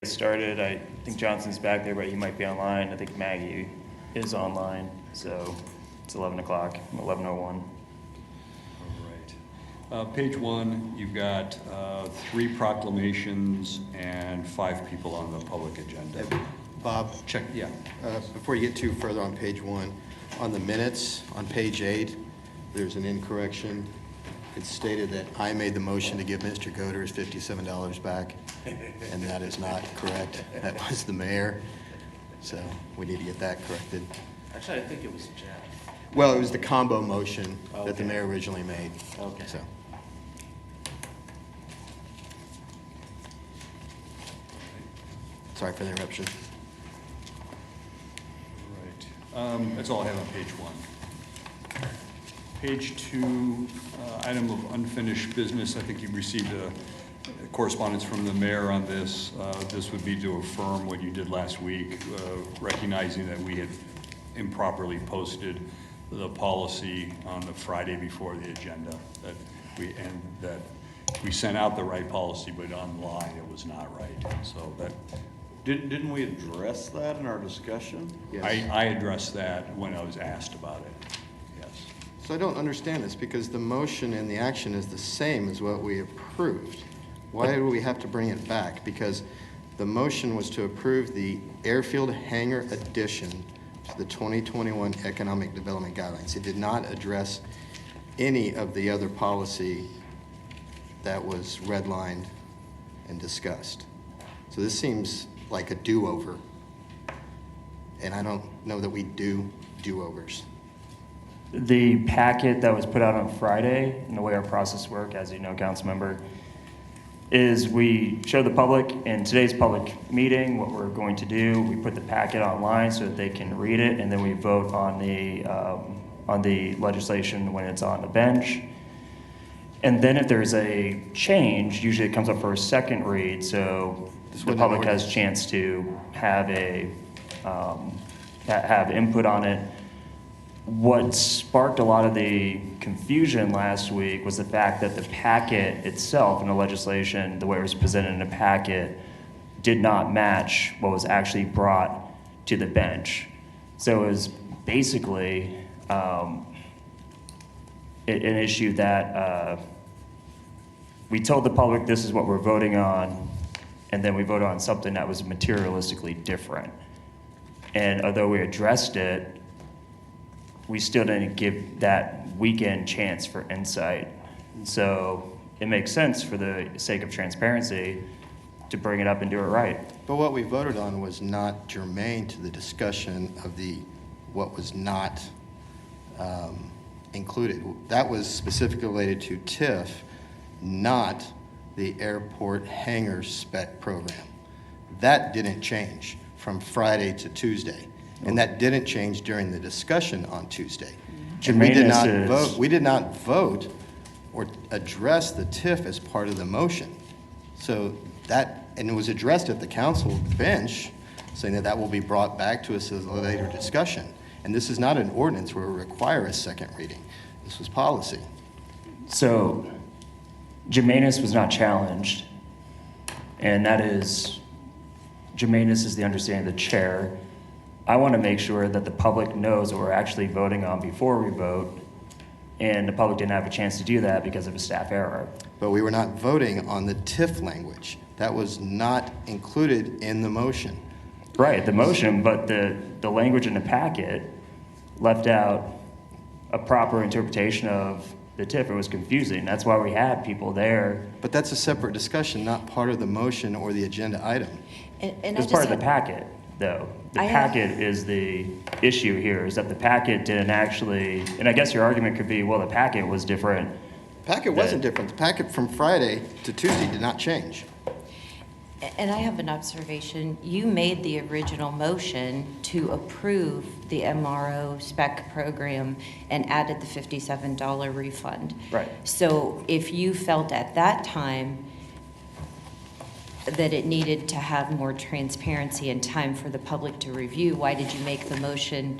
Started. I think Johnson's back there, but he might be online. I think Maggie is online, so it's 11 o'clock, 11:01. All right. Page one, you've got 3 proclamations and 5 people on the public agenda. Bob, Check, yeah. before you get too further on page 1, on the minutes, on page 8, there's an incorrection. It's stated that I made the motion to give Mr. Goder his $57 back, and that is not correct. That was the mayor, so we need to get that corrected. Actually, I think it was Jeff. Well, it was the combo motion that the Okay. mayor originally made. Okay. So. Sorry for the interruption. All right. That's all I have on page 1. Page 2, item of unfinished business. I think you received a correspondence from the mayor on this. This would be to affirm what you did last week, recognizing that we had improperly posted the policy on the Friday before the agenda. That we sent out the right policy, but online it was not right. So that Didn't we address that in our discussion? Yes. I addressed that when I was asked about it. Yes. So I don't understand this, because the motion and the action is the same as what we approved. Why do we have to bring it back? Because the motion was to approve the airfield hangar addition to the 2021 Economic Development Guidelines. It did not address any of the other policy that was redlined and discussed. So this seems like a do-over, and I don't know that we do do-overs. The packet that was put out on Friday, and the way our process works, as you know, council member, is we show the public in today's public meeting what we're going to do. We put the packet online so that they can read it, and then we vote on the legislation when it's on the bench. And then if there's a change, usually it comes up for a second read, so the public has a chance to have have input on it. What sparked a lot of the confusion last week was the fact that the packet itself and the legislation, the way it was presented in the packet, did not match what was actually brought to the bench. So it was basically an issue that we told the public this is what we're voting on, and then we voted on something that was materialistically different. And although we addressed it, we still didn't give that weekend chance for insight. So it makes sense, for the sake of transparency, to bring it up and do it right. But what we voted on was not germane to the discussion of what was not included. That was specifically related to TIF, not the airport hangar spec program. That didn't change from Friday to Tuesday. And that didn't change during the discussion on Tuesday. And we did not vote or address the TIF as part of the motion. So and it was addressed at the council bench, saying that will be brought back to us as a later discussion. And this is not an ordinance where we require a second reading. This was policy. So germaneness was not challenged, and that is, germaneness is the understanding of the chair. I want to make sure that the public knows what we're actually voting on before we vote, and the public didn't have a chance to do that because of a staff error. But we were not voting on the TIF language. That was not included in the motion. Right, the motion, but the language in the packet left out a proper interpretation of the TIF. It was confusing. That's why we had people there. But that's a separate discussion, not part of the motion or the agenda item. It's part of the packet, though. The packet is the issue here, is that the packet didn't actually, and I guess your argument could be, well, the packet was different. The packet wasn't different. The packet from Friday to Tuesday did not change. And I have an observation. You made the original motion to approve the MRO spec program and added the $57 refund. Right. So if you felt at that time that it needed to have more transparency and time for the public to review, why did you make the motion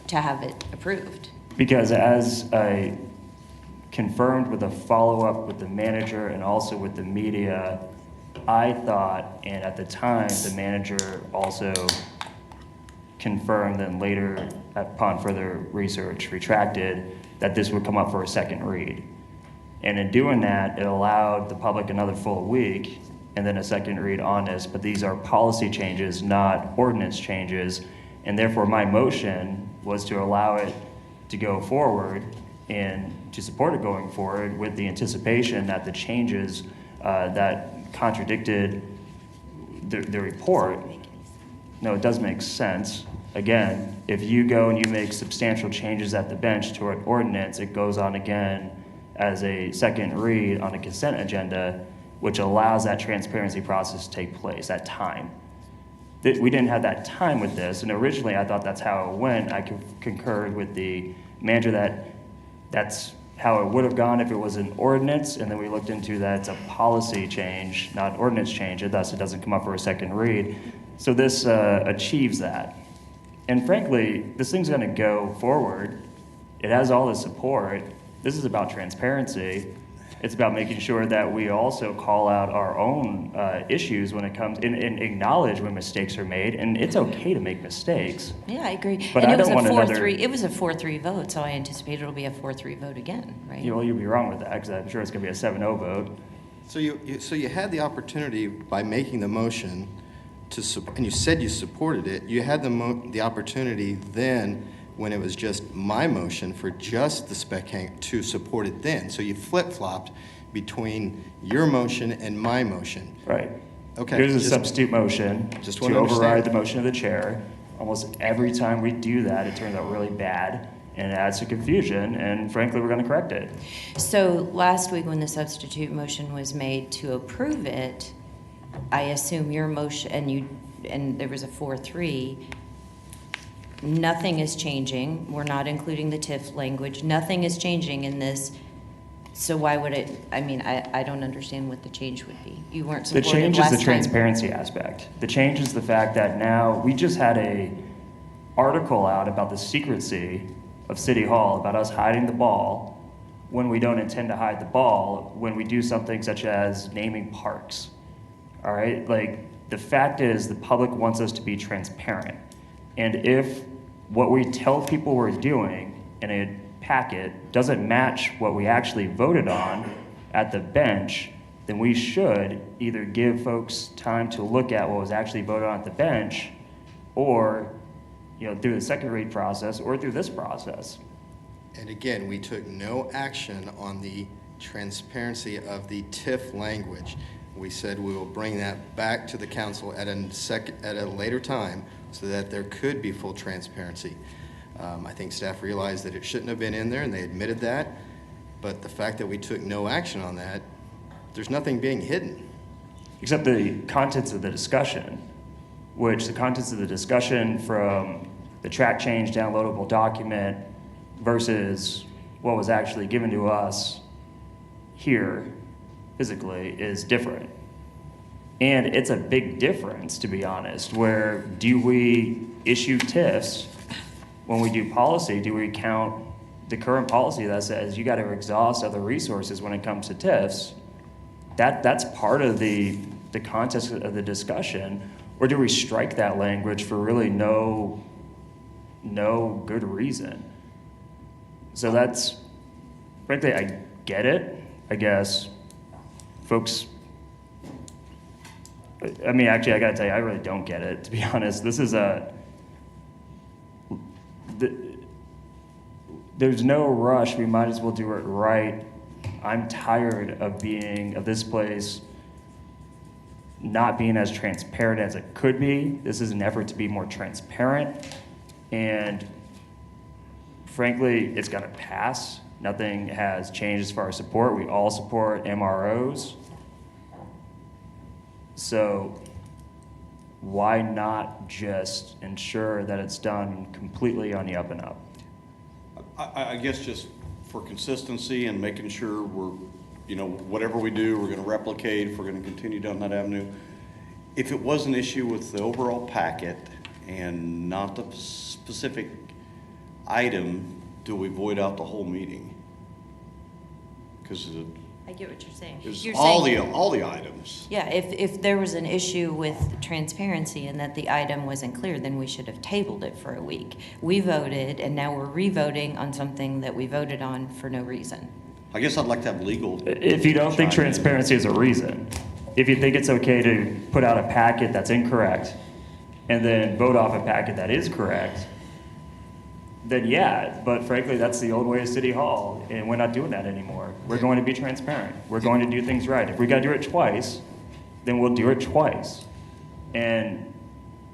to have it approved? Because as I confirmed with a follow-up with the manager and also with the media, I thought, and at the time, the manager also confirmed, then later, upon further research, retracted, that this would come up for a second read. And in doing that, it allowed the public another full week and then a second read on this, but these are policy changes, not ordinance changes, and therefore my motion was to allow it to go forward and to support it going forward with the anticipation that the changes that contradicted the report. No, it does make sense. Again, if you go and you make substantial changes at the bench to an ordinance, it goes on again as a second read on a consent agenda, which allows that transparency process to take place, that time. We didn't have that time with this, and originally I thought that's how it went. I concurred with the manager that that's how it would have gone if it was an ordinance, and then we looked into that it's a policy change, not an ordinance change, and thus it doesn't come up for a second read. So this achieves that. And frankly, this thing's gonna go forward. It has all the support. This is about transparency. It's about making sure that we also call out our own issues when it comes, and acknowledge when mistakes are made, and it's okay to make mistakes. Yeah, I agree. But And I it was don't a want 4-3, another- it was a 4-3 vote, so I anticipate it'll be a 4-3 vote again, right? Well, you'd be wrong with that, because I'm sure it's gonna be a 7-0 vote. So you had the opportunity by making the motion and you said you supported it, you had the opportunity then, when it was just my motion for just the spec hang to support it then. So you flip-flopped between your motion and my motion. Right. Okay, Here's a just- substitute motion just to wanna override understand. the motion of the chair. Almost every time we do that, it turns out really bad, and it adds to confusion, and frankly, we're gonna correct it. So last week, when the substitute motion was made to approve it, I assume your motion, and there was a 4-3, nothing is changing. We're not including the TIF language. Nothing is changing in this. So why would it, I mean, I don't understand what the change would be. You weren't The supported change is last the time. transparency aspect. The change is the fact that now, we just had a article out about the secrecy of City Hall, about us hiding the ball when we don't intend to hide the ball, when we do something such as naming parks. All right, like, the fact is, the public wants us to be transparent. And if what we tell people we're doing in a packet doesn't match what we actually voted on at the bench, then we should either give folks time to look at what was actually voted on at the bench, or, through the second read process, or through this process. And again, we took no action on the transparency of the TIF language. We said we will bring that back to the council at a later time so that there could be full transparency. I think staff realized that it shouldn't have been in there, and they admitted that. But the fact that we took no action on that, there's nothing being hidden. Except the contents of the discussion, which the contents of the discussion from the track change downloadable document versus what was actually given to us here physically is different. And it's a big difference, to be honest, where do we issue TIFs when we do policy? Do we count the current policy that says you got to exhaust other resources when it comes to TIFs? That's part of the context of the discussion. Or do we strike that language for really no good reason? So that's, frankly, I get it, I guess. Folks, I mean, actually, I gotta tell you, I really don't get it, to be honest. This is there's no rush. We might as well do it right. I'm tired of this place not being as transparent as it could be. This is an effort to be more transparent. And frankly, it's gonna pass. Nothing has changed as far as support. We all support MROs. So why not just ensure that it's done completely on the up and up? I guess just for consistency and making sure we're, whatever we do, we're gonna replicate, if we're gonna continue down that avenue. If it was an issue with the overall packet and not the specific item, do we void out the whole meeting? Because I get what you're saying. It's You're all saying- all the items. Yeah, if there was an issue with transparency and that the item wasn't clear, then we should have tabled it for a week. We voted, and now we're re-voting on something that we voted on for no reason. I guess I'd like to have legal. If you don't think chime in. transparency is a reason, if you think it's okay to put out a packet that's incorrect and then vote off a packet that is correct, then yeah, but frankly, that's the old way of City Hall, and we're not doing that anymore. We're going to be transparent. We're going to do things right. If we gotta do it twice, then we'll do it twice. And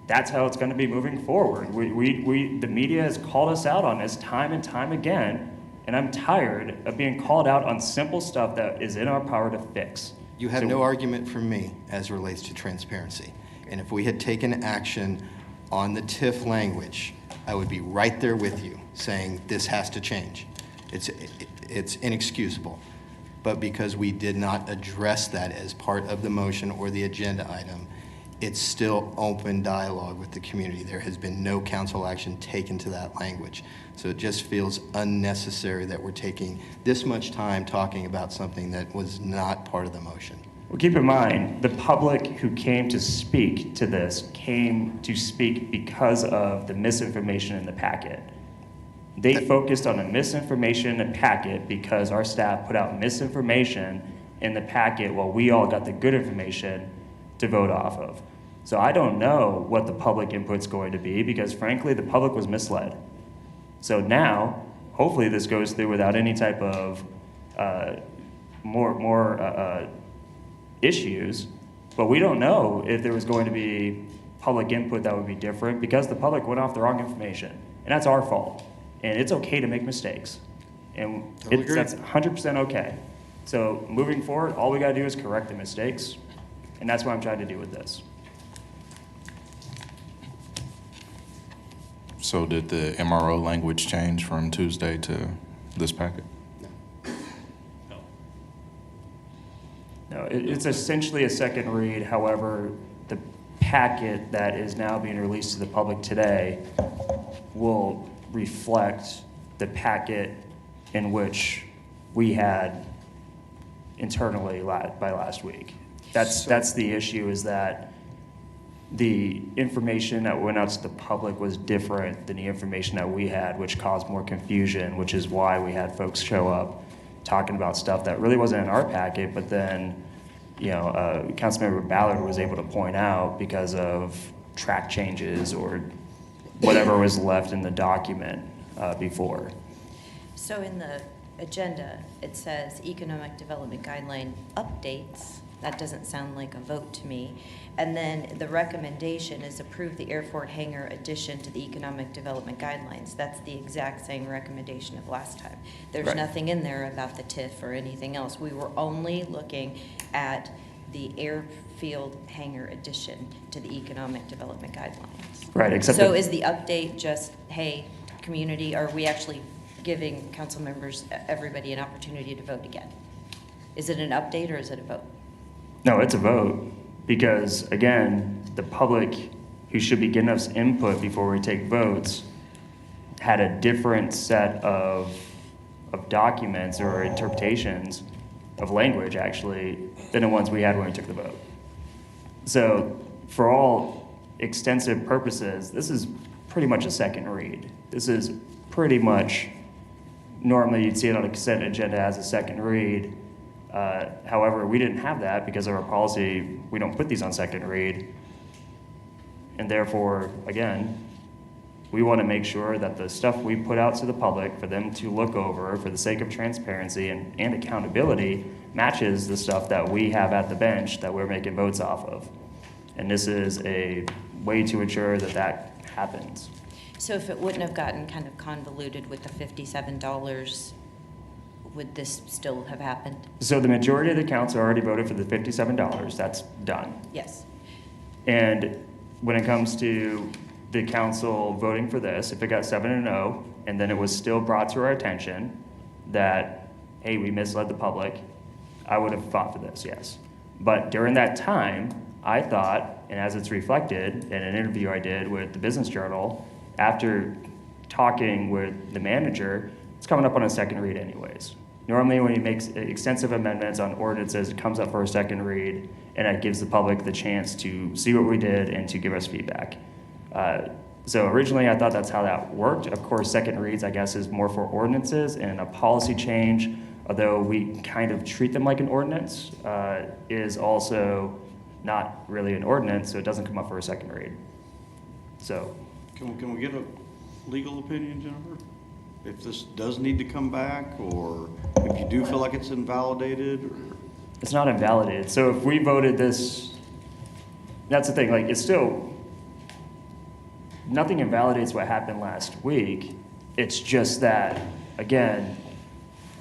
that's how it's gonna be moving forward. The media has called us out on this time and time again, and I'm tired of being called out on simple stuff that is in our power to fix. You have So- no argument from me as relates to transparency. And if we had taken action on the TIF language, I would be right there with you saying this has to change. It's inexcusable. But because we did not address that as part of the motion or the agenda item, it's still open dialogue with the community. There has been no council action taken to that language. So it just feels unnecessary that we're taking this much time talking about something that was not part of the motion. Well, keep in mind, the public who came to speak to this came to speak because of the misinformation in the packet. They focused on the misinformation in the packet because our staff put out misinformation in the packet while we all got the good information to vote off of. So I don't know what the public input's going to be because frankly, the public was misled. So now, hopefully this goes through without any type of more issues, but we don't know if there was going to be public input that would be different because the public went off the wrong information, and that's our fault. And it's okay to make mistakes, and that's 100% okay. So moving forward, all we gotta do is correct the mistakes, and that's what I'm trying to do with this. So did the MRO language change from Tuesday to this packet? No, it's essentially a second read. However, the packet that is now being released to the public today will reflect the packet in which we had internally by last week. That's the issue, is that the information that went out to the public was different than the information that we had, which caused more confusion, which is why we had folks show up talking about stuff that really wasn't in our packet, but then, Councilmember Ballard was able to point out because of track changes or whatever was left in the document before. So in the agenda, it says Economic Development Guideline updates. That doesn't sound like a vote to me. And then the recommendation is approve the airport hangar addition to the Economic Development Guidelines. That's the exact same recommendation of last time. There's Right. nothing in there about the TIF or anything else. We were only looking at the airfield hangar addition to the Economic Development Guidelines. Right, except So that- is the update just, hey, community, are we actually giving council members, everybody, an opportunity to vote again? Is it an update or is it a vote? No, it's a vote, because again, the public who should be getting us input before we take votes had a different set of documents or interpretations of language, actually, than the ones we had when we took the vote. So for all extensive purposes, this is pretty much a second read. This is pretty much, normally you'd see it on a consent agenda as a second read. However, we didn't have that because of our policy. We don't put these on second read. And therefore, again, we want to make sure that the stuff we put out to the public for them to look over for the sake of transparency and accountability matches the stuff that we have at the bench that we're making votes off of. And this is a way to ensure that that happens. So if it wouldn't have gotten kind of convoluted with the $57, would this still have happened? So the majority of the council already voted for the $57. That's done. Yes. And when it comes to the council voting for this, if it got 7-0, and then it was still brought to our attention that, hey, we misled the public, I would have fought for this, yes. But during that time, I thought, and as it's reflected in an interview I did with the Business Journal, after talking with the manager, it's coming up on a second read anyways. Normally, when you make extensive amendments on ordinances, it comes up for a second read, and it gives the public the chance to see what we did and to give us feedback. So originally, I thought that's how that worked. Of course, second reads, I guess, is more for ordinances, and a policy change, although we kind of treat them like an ordinance, is also not really an ordinance, so it doesn't come up for a second read. So, Can we get a legal opinion, Jennifer? If this does need to come back, or if you do feel like it's invalidated, or? it's not invalidated. So if we voted this, that's the thing, like, it's still, nothing invalidates what happened last week. It's just that, again,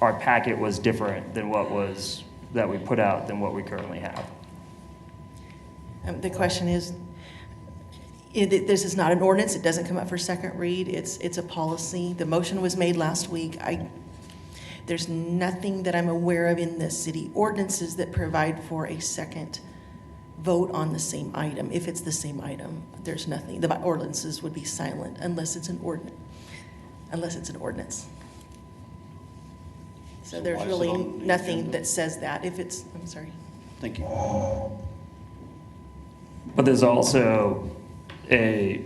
our packet was different than that we put out than what we currently have. The question is, this is not an ordinance, it doesn't come up for second read, it's a policy. The motion was made last week. There's nothing that I'm aware of in the city ordinances that provide for a second vote on the same item. If it's the same item, there's nothing. The ordinances would be silent unless it's an ordinance. So there's why is it really on the nothing agenda? that says that. If it's, I'm sorry. Thank you. But there's also a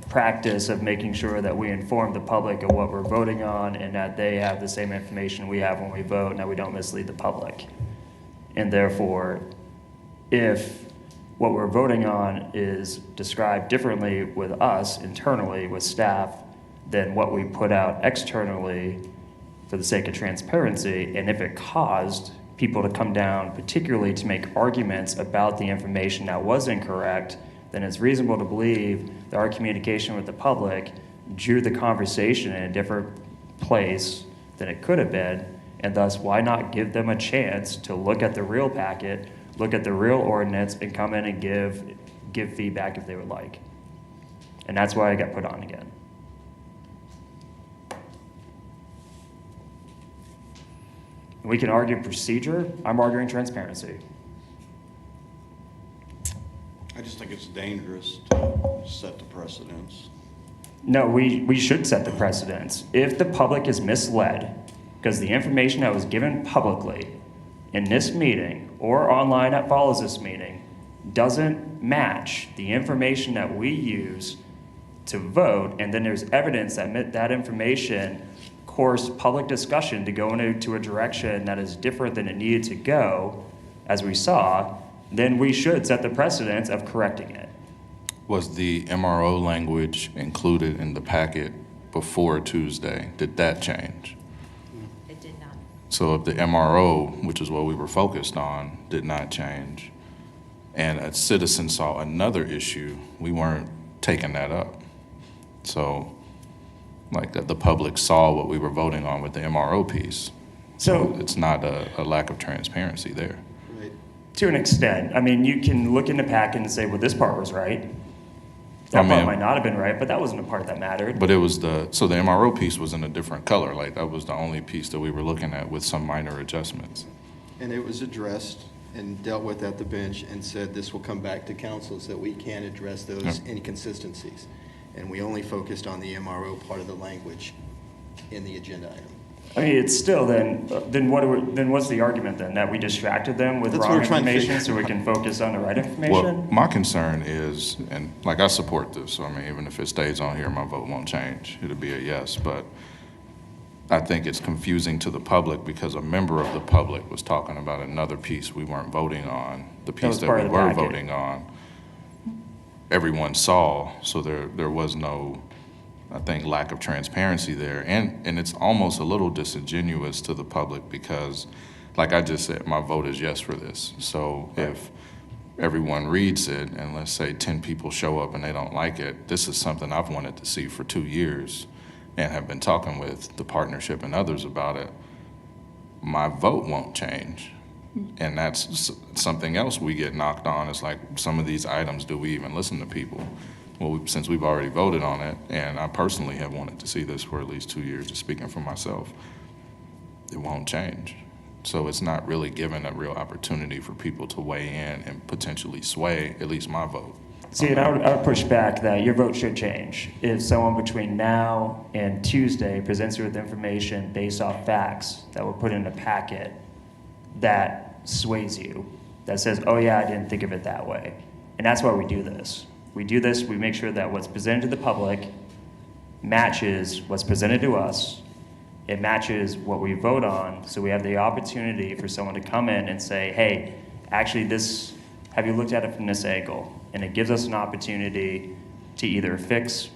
practice of making sure that we inform the public of what we're voting on and that they have the same information we have when we vote and that we don't mislead the public. And therefore, if what we're voting on is described differently with us internally, with staff, than what we put out externally for the sake of transparency, and if it caused people to come down, particularly to make arguments about the information that was incorrect, then it's reasonable to believe that our communication with the public drew the conversation in a different place than it could have been, and thus why not give them a chance to look at the real packet, look at the real ordinance, and come in and give feedback if they would like. And that's why I got put on again. We can argue procedure. I'm arguing transparency. I just think it's dangerous to set the precedence. No, we should set the precedence. If the public is misled, because the information that was given publicly in this meeting or online that follows this meeting doesn't match the information that we use to vote, and then there's evidence that that information course public discussion to go into a direction that is different than it needed to go, as we saw, then we should set the precedence of correcting it. Was the MRO language included in the packet before Tuesday? Did that change? It did not. So if the MRO, which is what we were focused on, did not change, and a citizen saw another issue, we weren't taking that up. So, like, that the public saw what we were voting on with the MRO piece. So it's not a lack of transparency there. Right. To an extent. I mean, you can look in the packet and say, well, this part was right. That part might not have been right, but that wasn't a part that mattered. But it was so the MRO piece was in a different color. Like, that was the only piece that we were looking at with some minor adjustments. And it was addressed and dealt with at the bench and said this will come back to council so that we can address those inconsistencies. And we only focused on the MRO part of the language in the agenda item. I mean, it's still then what's the argument then? That we distracted them with That's what wrong we're trying to information figure so we can focus on the right Well, information? my concern is, and like, I support this, so I mean, even if it stays on here, my vote won't change. It'll be a yes, but I think it's confusing to the public because a member of the public was talking about another piece we weren't voting on, the piece was that part we of the were packet. voting on. Everyone saw, so there was no, I think, lack of transparency there. And it's almost a little disingenuous to the public because, like I just said, my vote is yes for this. So if everyone reads it and let's say 10 people show up and they don't like it, this is something I've wanted to see for 2 years and have been talking with the partnership and others about it. My vote won't change. And that's something else we get knocked on. Is like, some of these items, do we even listen to people? Well, since we've already voted on it, and I personally have wanted to see this for at least 2 years, just speaking for myself, it won't change. So it's not really given a real opportunity for people to weigh in and potentially sway at least my vote. See, and I would push back that your vote should change. If someone between now and Tuesday presents you with information based off facts that were put in a packet that sways you, that says, oh yeah, I didn't think of it that way. And that's why we do this. We do this, we make sure that what's presented to the public matches what's presented to us. It matches what we vote on, so we have the opportunity for someone to come in and say, hey, actually this, have you looked at it from this angle? And it gives us an opportunity to either fix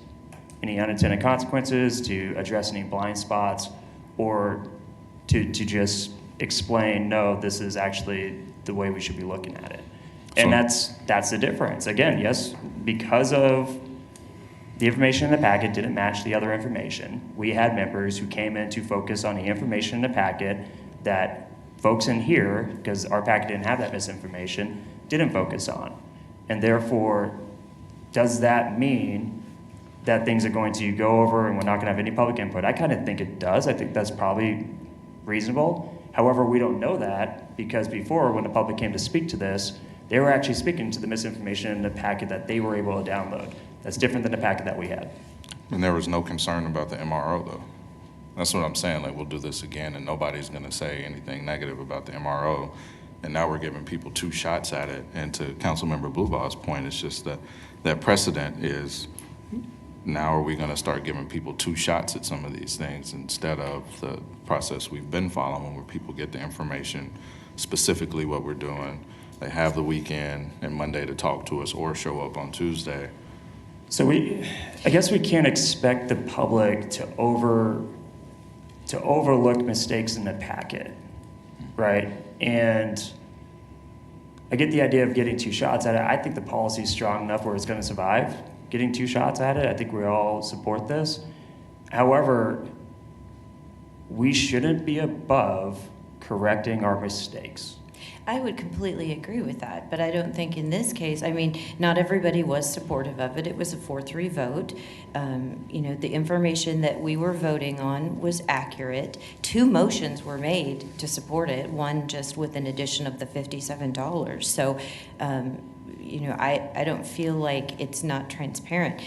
any unintended consequences, to address any blind spots, or to just explain, no, this is actually the way we should be looking at it. And that's the difference. Again, yes, because of the information in the packet didn't match the other information, we had members who came in to focus on the information in the packet that folks in here, because our packet didn't have that misinformation, didn't focus on. And therefore, does that mean that things are going to go over and we're not going to have any public input? I kind of think it does. I think that's probably reasonable. However, we don't know that because before, when the public came to speak to this, they were actually speaking to the misinformation in the packet that they were able to download. That's different than the packet that we had. And there was no concern about the MRO, though. That's what I'm saying, like, we'll do this again, and nobody's gonna say anything negative about the MRO. And now we're giving people 2 shots at it. And to Councilmember Bluebaugh's point, it's just that precedent is, now are we gonna start giving people 2 shots at some of these things instead of the process we've been following where people get the information, specifically what we're doing. They have the weekend and Monday to talk to us or show up on Tuesday. So I guess we can't expect the public to overlook mistakes in the packet, right? And I get the idea of getting 2 shots at it. I think the policy is strong enough where it's going to survive getting 2 shots at it. I think we all support this. However, we shouldn't be above correcting our mistakes. I would completely agree with that, but I don't think in this case, I mean, not everybody was supportive of it. It was a 4-3 vote. The information that we were voting on was accurate. 2 motions were made to support it, one just with an addition of the $57. So, I don't feel like it's not transparent.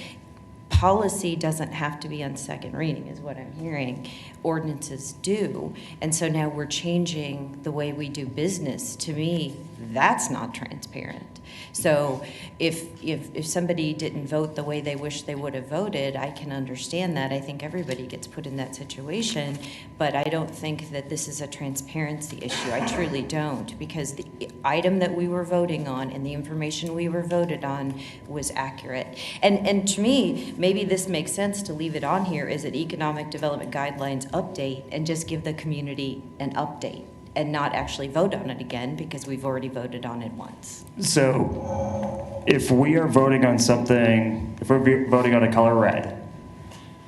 Policy doesn't have to be on second reading, is what I'm hearing. Ordinances do. And so now we're changing the way we do business. To me, that's not transparent. So if somebody didn't vote the way they wish they would have voted, I can understand that. I think everybody gets put in that situation, but I don't think that this is a transparency issue. I truly don't, because the item that we were voting on and the information we were voted on was accurate. And to me, maybe this makes sense to leave it on here as an economic development guidelines update and just give the community an update and not actually vote on it again because we've already voted on it once. So if we are voting on something, if we're voting on a color red,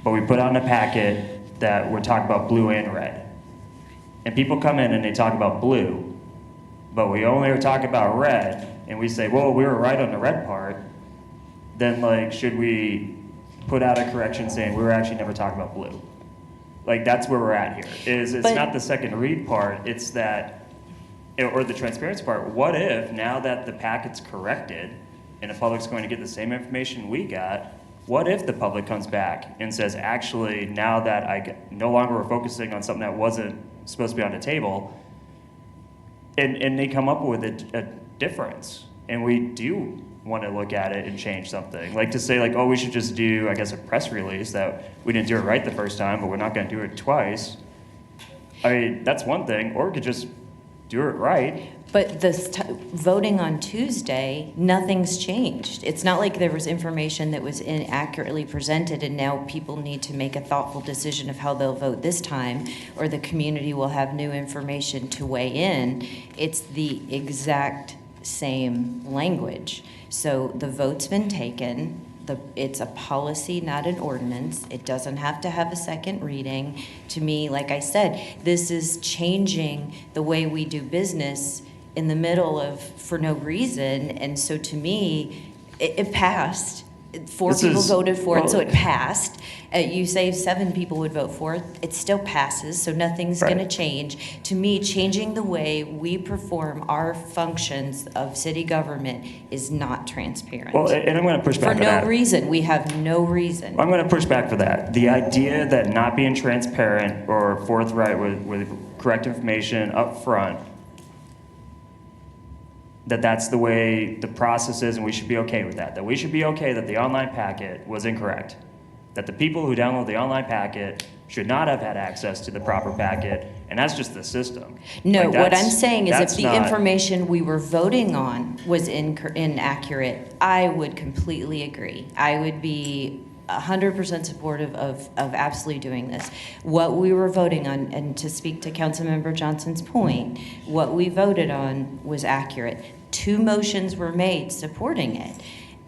but we put out in a packet that we're talking about blue and red, and people come in and they talk about blue, but we only are talking about red, and we say, well, we were right on the red part, then should we put out a correction saying we were actually never talking about blue? That's where we're at here. It's not the second read part, it's that, or the transparency part. What if, now that the packet's corrected and the public's going to get the same information we got, what if the public comes back and says, actually, now that no longer we're focusing on something that wasn't supposed to be on the table, and they come up with a difference, and we do want to look at it and change something. To say oh, we should just do, I guess, a press release that we didn't do it right the first time, but we're not going to do it twice. I mean, that's one thing, or we could just do it right. But voting on Tuesday, nothing's changed. It's not like there was information that was inaccurately presented and now people need to make a thoughtful decision of how they'll vote this time, or the community will have new information to weigh in. It's the exact same language. So the vote's been taken. It's a policy, not an ordinance. It doesn't have to have a second reading. To me, like I said, this is changing the way we do business in the middle of, for no reason. And so to me, it passed. 4 This people is- voted for it, so well- it passed. You say 7 people would vote for it, it still passes, so nothing's Right. gonna change. To me, changing the way we perform our functions of city government is not transparent. Well, and I'm going to push back For for that. no reason, we have no reason. I'm going to push back for that. The idea that not being transparent or forthright with correct information up front, that's the way the process is, and we should be okay with that. That we should be okay that the online packet was incorrect. That the people who download the online packet should not have had access to the proper packet, and that's just the system. No, Like, what that's- I'm saying is if that's the not- information we were voting on was inaccurate, I would completely agree. I would be 100% supportive of absolutely doing this. What we were voting on, and to speak to Councilmember Johnson's point, what we voted on was accurate. 2 motions were made supporting it.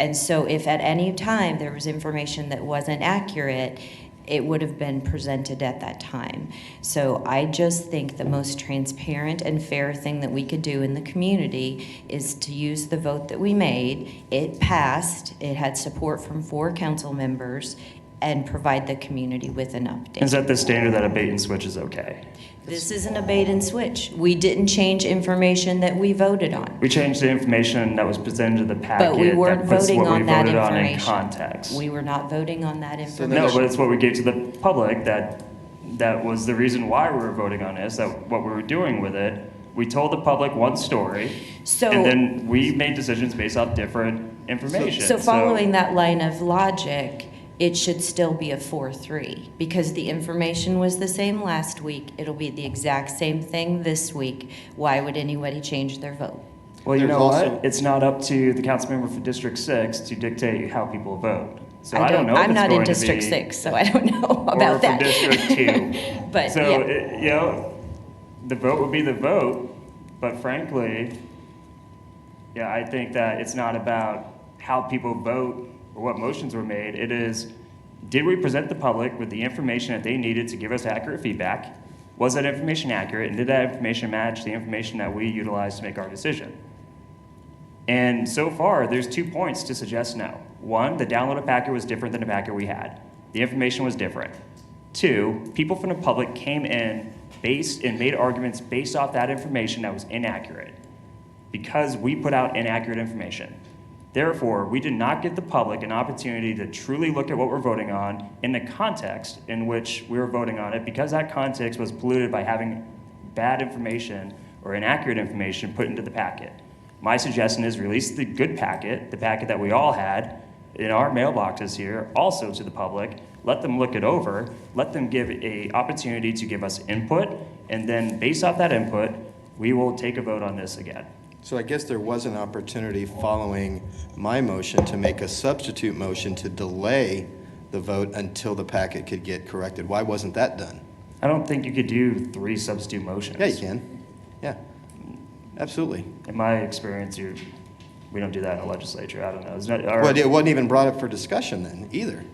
And so if at any time there was information that wasn't accurate, it would have been presented at that time. So I just think the most transparent and fair thing that we could do in the community is to use the vote that we made. It passed, it had support from 4 council members, and provide the community with an update. Is that the standard that a bait and switch is okay? This isn't a bait and switch. We didn't change information that we voted on. We changed the information that was presented to the packet. But we weren't that puts voting what we on that voted on in information. context. We were not voting on that then information. No, but it's what we gave to the public, that was the reason why we were voting on this, that what we were doing with it. We told the public one story, So- and then we made decisions based off different information. So following that line of logic, it should still be a 4-3, because the information was the same last week. It'll be the exact same thing this week. Why would anybody change their vote? Well, you There's know also- what? It's not up to the council member for District 6 to dictate how people vote. So I don't know if I'm it's not in going to District be- 6, so I don't know or about from that. District 2. But, So, yeah. the vote would be the vote, but frankly, yeah, I think that it's not about how people vote or what motions were made. It is, did we present the public with the information that they needed to give us accurate feedback? Was that information accurate, and did that information match the information that we utilized to make our decision? And so far, there's 2 points to suggest no. 1, the downloaded packet was different than the packet we had. The information was different. 2, people from the public came in and made arguments based off that information that was inaccurate because we put out inaccurate information. Therefore, we did not give the public an opportunity to truly look at what we're voting on in the context in which we were voting on it, because that context was polluted by having bad information or inaccurate information put into the packet. My suggestion is release the good packet, the packet that we all had in our mailboxes here, also to the public. Let them look it over. Let them give an opportunity to give us input, and then based off that input, we will take a vote on this again. So I guess there was an opportunity following my motion to make a substitute motion to delay the vote until the packet could get corrected. Why wasn't that done? I don't think you could do 3 substitute motions. Yeah, you can. Yeah, absolutely. In my experience, we don't do that in the legislature. I don't know. It's not, Well, it wasn't even brought up for discussion then, either.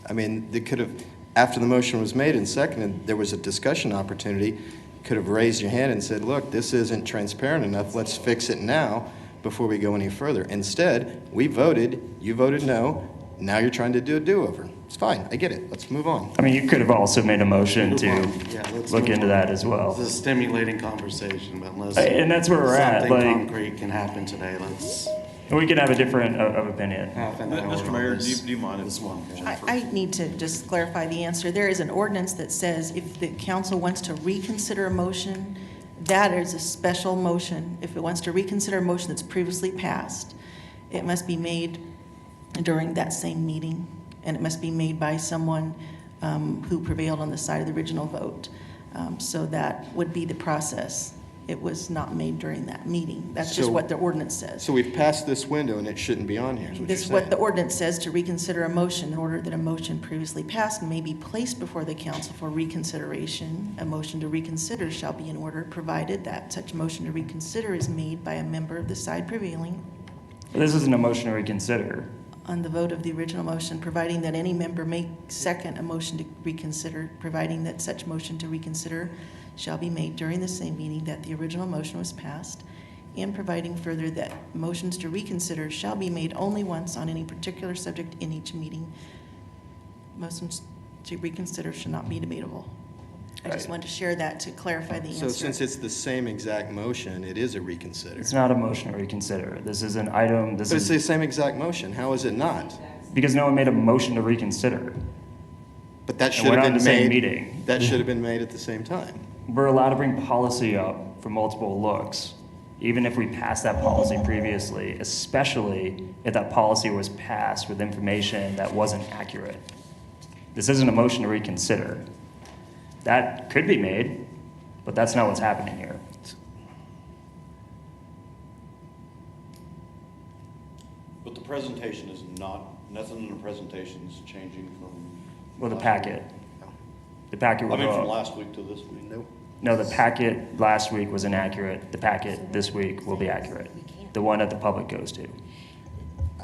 I mean, they could have, after the motion was made and seconded, there was a discussion opportunity, could have raised your hand and said, look, this isn't transparent enough, let's fix it now before we go any further. Instead, we voted, you voted no, now you're trying to do a do-over. It's fine, I get it, let's move on. I mean, you could have also made a motion Move to on. Yeah, let's look move into on. that as well. This is a stimulating conversation, but unless And that's where we're at, something like- concrete can happen today, let's We can have a different of opinion. half an hour Mr. on Mayor, this- do you mind if- this one. I need to just clarify the answer. There is an ordinance that says if the council wants to reconsider a motion, that is a special motion. If it wants to reconsider a motion that's previously passed, it must be made during that same meeting, and it must be made by someone who prevailed on the side of the original vote. So that would be the process. It was not made during that meeting. That's just So- what the ordinance says. So we've passed this window and it shouldn't be on here, is what you're This is what saying. the ordinance says, to reconsider a motion in order that a motion previously passed may be placed before the council for reconsideration. A motion to reconsider shall be in order, provided that such motion to reconsider is made by a member of the side prevailing This isn't a motion to reconsider. on the vote of the original motion, providing that any member may second a motion to reconsider, providing that such motion to reconsider shall be made during the same meeting that the original motion was passed. and providing further that motions to reconsider shall be made only once on any particular subject in each meeting. Motions to reconsider should not be debatable. I just Right. wanted to share that to clarify the answer. So since it's the same exact motion, it is a reconsider. It's not a motion to reconsider. This is an item, this But it's is, the same exact motion. How is it not? because no one made a motion to reconsider. But that And should we're have not in been the same made. meeting. That should have been made at the same time. We're allowed to bring policy up for multiple looks, even if we passed that policy previously, especially if that policy was passed with information that wasn't accurate. This isn't a motion to reconsider. That could be made, but that's not what's happening here. But the presentation is not, nothing in the presentation is changing from. Well, the last packet. The packet week. will I mean, go from up. last week to this week. Nope. No, the packet last week was inaccurate. The packet this week will be accurate. The one that the public goes to.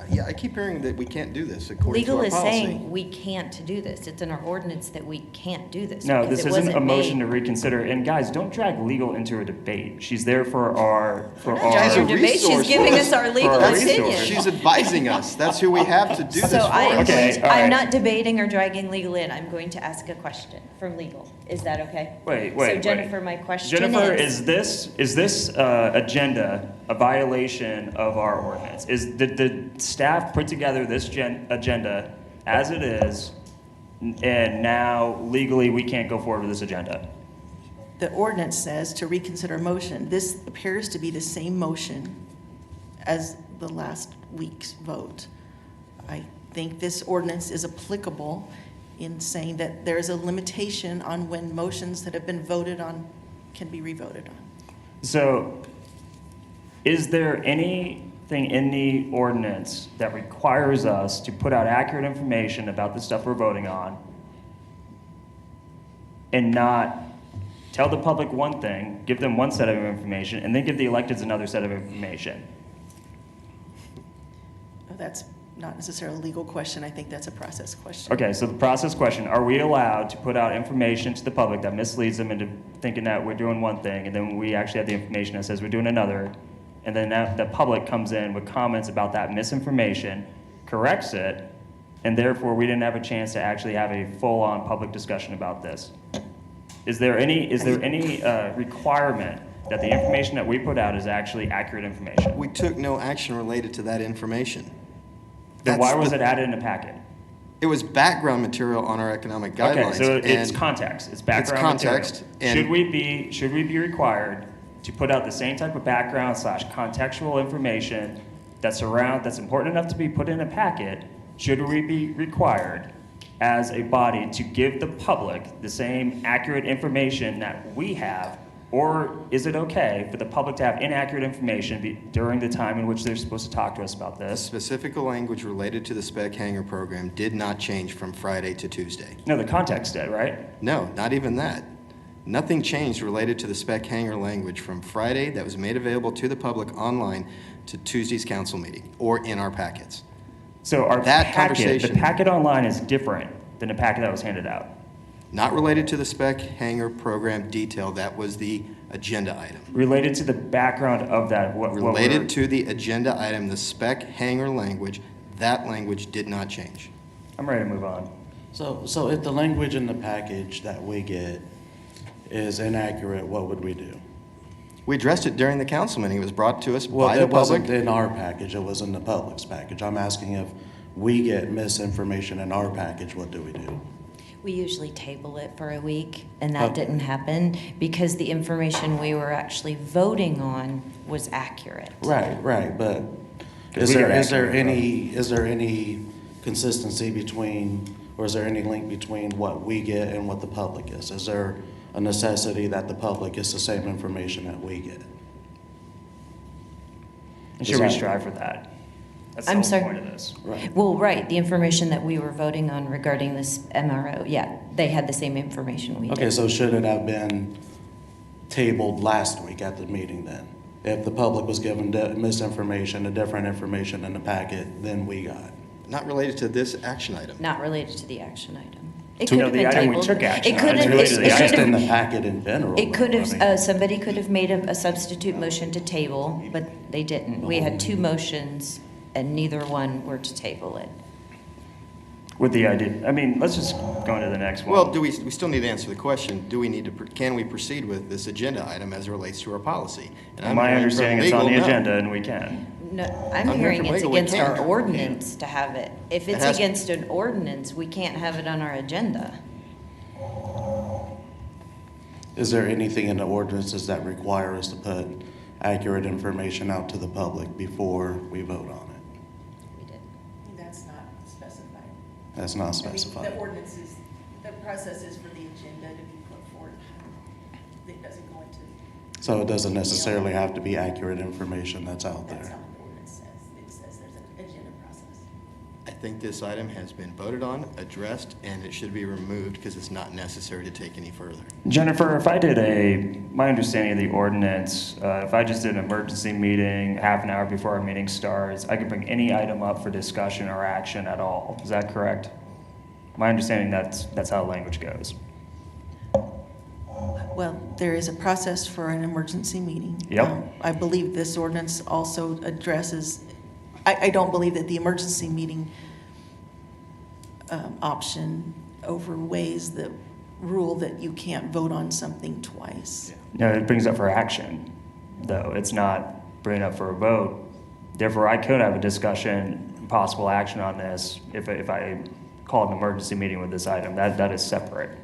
Yeah, I keep hearing that we can't do this according to Legal our is policy. saying we can't do this. It's in our ordinance that we can't do this. No, because this it isn't wasn't a motion made- to reconsider. And guys, don't drag legal into a debate. She's there for our, for Guys, our. a debate, she's resource giving for us our legal our opinion. resource. She's advising us. That's who we have to do this So for. I'm, us. Okay, all right. I'm not debating or dragging legal in. I'm going to ask a question from legal. Is that okay? Wait. So Jennifer, my question Jennifer, is is this agenda a violation of our ordinance? Did the staff put together this agenda as it is, and now legally we can't go forward with this agenda? The ordinance says to reconsider motion. This appears to be the same motion as the last week's vote. I think this ordinance is applicable in saying that there is a limitation on when motions that have been voted on can be revoted on. So, is there anything in the ordinance that requires us to put out accurate information about the stuff we're voting on and not tell the public one thing, give them one set of information, and then give the electeds another set of information? That's not necessarily a legal question. I think that's a process question. Okay, so the process question, are we allowed to put out information to the public that misleads them into thinking that we're doing one thing, and then we actually have the information that says we're doing another, and then the public comes in with comments about that misinformation, corrects it, and therefore we didn't have a chance to actually have a full-on public discussion about this? Is there any requirement that the information that we put out is actually accurate information? We took no action related to that information. Then why That's was the- it added in the packet? It was background material on our economic guidelines. Okay, so it's and context, it's background context, material. and- Should we be required to put out the same type of background / contextual information that's important enough to be put in a packet? Should we be required as a body to give the public the same accurate information that we have? Or is it okay for the public to have inaccurate information during the time in which they're supposed to talk to us about The this? specific language related to the spec hanger program did not change from Friday to Tuesday. No, the context did, right? No, not even that. Nothing changed related to the spec hanger language from Friday that was made available to the public online to Tuesday's council meeting or in our packets. So our That packet, the conversation- packet online is different than the packet that was handed out. Not related to the spec hanger program detail, that was the agenda item. Related to the background of that, Related to the agenda item, the spec hanger language, that language did not change. I'm ready to move on. So if the language in the package that we get is inaccurate, what would we do? We addressed it during the council meeting. It was brought to us Well, by the it wasn't public. in our package, it was in the public's package. I'm asking if we get misinformation in our package, what do we do? We usually table it for a week, and that Oh. didn't happen because the information we were actually voting on was accurate. Right, but Because is we there, got is there accurate is there any consistency between, or is there any link between what we get and what the public is? Is there a necessity that the public gets the same information that we get? And should we that- strive for that? That's the I'm whole sorry. point of this. Right. Well, right, the information that we were voting on regarding this MRO, yeah, they had the same information we did. Okay, so should it have been tabled last week at the meeting then? If the public was given misinformation, a different information in the packet than we got? Not related to this action item. Not related to the action item. It To- could No, have the been item we tabled. took action It on could is have, related to the It's just item. in the packet in general. it could though. have, I mean, somebody could have made a substitute motion to table, but they didn't. We had two motions, and neither one were to table it. With the idea, I mean, let's just go into the next one. Well, we still need to answer the question, do we need to, can we proceed with this agenda item as it relates to our policy? And I'm My hearing from understanding it's on the legal, no. agenda and we can. No, I'm I'm hearing hearing from it's legal, we against our can't. ordinance to have it. If It it's has- against an ordinance, we can't have it on our agenda. Is there anything in the ordinances that require us to put accurate information out to the public before we vote on it? We did. That's not specified. That's not I mean, specified. the ordinance is, the process is for the agenda to be put forward. It doesn't go into, So it doesn't necessarily have to be accurate information that's out that's there. not what the ordinance says. It says there's an agenda process. I think this item has been voted on, addressed, and it should be removed because it's not necessary to take any further. Jennifer, if I did my understanding of the ordinance, if I just did an emergency meeting half an hour before our meeting starts, I could bring any item up for discussion or action at all. Is that correct? My understanding, that's how the language goes. Well, there is a process for an emergency meeting. Yep. I believe this ordinance also addresses, I don't believe that the emergency meeting option overweighs the rule that you can't vote on something twice. No, it brings up for action, though. It's not bringing up for a vote. Therefore, I could have a discussion, possible action on this if I called an emergency meeting with this item. That is separate.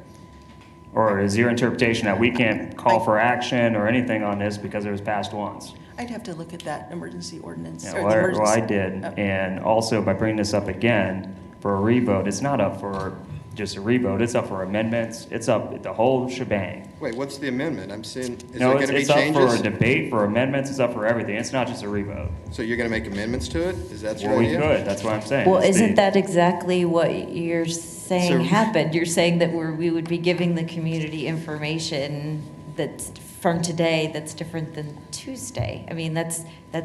Or is your interpretation that we can't call for action or anything on this because it was passed once? I'd have to look at that emergency ordinance. Yeah, or the well, I emergency- did. Oh. And also by bringing this up again for a revote, it's not up for just a revote. It's up for amendments. It's up the whole shebang. Wait, what's the amendment? I'm seeing, is there No, going to be it's up for a changes? debate, for amendments. It's up for everything. It's not just a revote. So you're going to make amendments to it? Is that your Well, we idea? could. That's what I'm saying. Well, It's the- isn't that exactly what you're saying So- happened? You're saying that we would be giving the community information that's from today that's different than Tuesday. I mean, that's, No,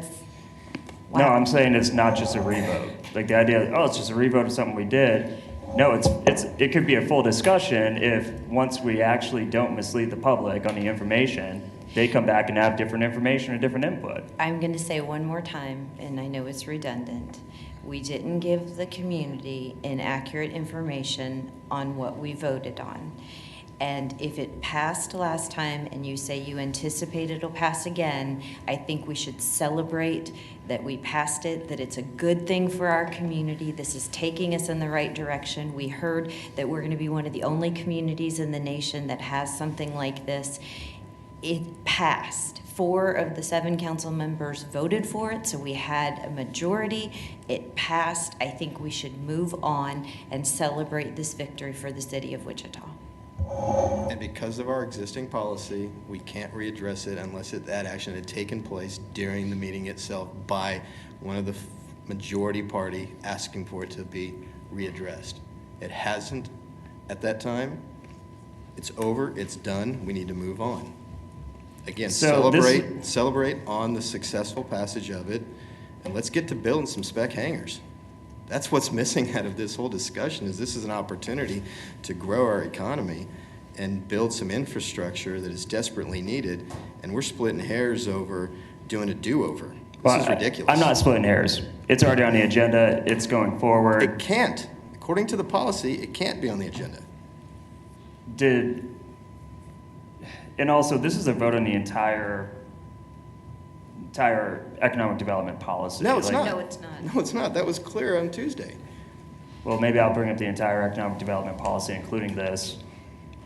wow. I'm saying it's not just a revote. Like the idea, oh, it's just a revote of something we did. No, it could be a full discussion if, once we actually don't mislead the public on the information, they come back and have different information or different input. I'm going to say one more time, and I know it's redundant. We didn't give the community inaccurate information on what we voted on. And if it passed last time and you say you anticipate it'll pass again, I think we should celebrate that we passed it, that it's a good thing for our community. This is taking us in the right direction. We heard that we're going to be one of the only communities in the nation that has something like this. It passed. 4 of the 7 council members voted for it, so we had a majority. It passed. I think we should move on and celebrate this victory for the city of Wichita. And because of our existing policy, we can't readdress it unless that action had taken place during the meeting itself by one of the majority party asking for it to be readdressed. It hasn't at that time. It's over, it's done, we need to move on. Again, So this- celebrate on the successful passage of it, and let's get to building some spec hangars. That's what's missing out of this whole discussion, is this is an opportunity to grow our economy and build some infrastructure that is desperately needed, and we're splitting hairs over doing a do-over. This is ridiculous. I'm not splitting hairs. It's already on the agenda. It's going forward. It can't. According to the policy, it can't be on the agenda. And also, this is a vote on the entire economic development policy. No, it's Like, not. No, it's not. No, it's not. That was clear on Tuesday. Well, maybe I'll bring up the entire economic development policy, including this,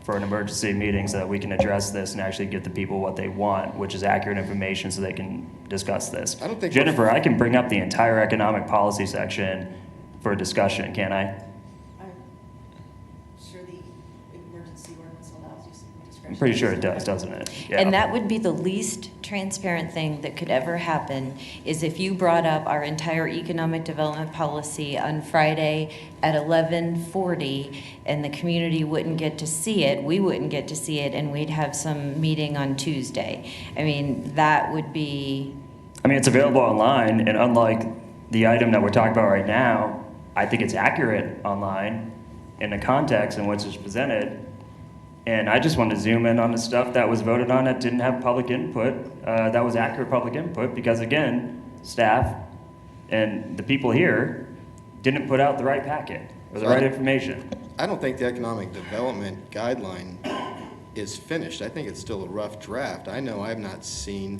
for an emergency meeting so that we can address this and actually give the people what they want, which is accurate information so they can discuss this. I don't think Jennifer, I can bring up the entire economic policy section for discussion, can't I? I'm sure the emergency ordinance allows you some discretion. I'm pretty sure it does, doesn't it? Yeah. And that would be the least transparent thing that could ever happen, is if you brought up our entire economic development policy on Friday at 11:40 and the community wouldn't get to see it, we wouldn't get to see it, and we'd have some meeting on Tuesday. I mean, that would be, I mean, it's available online, and unlike the item that we're talking about right now, I think it's accurate online. in the context in which it's presented. And I just want to zoom in on the stuff that was voted on that didn't have public input, that was accurate public input, because again, staff and the people here didn't put out the right packet or the right information. I don't think the economic development guideline is finished. I think it's still a rough draft. I know I've not seen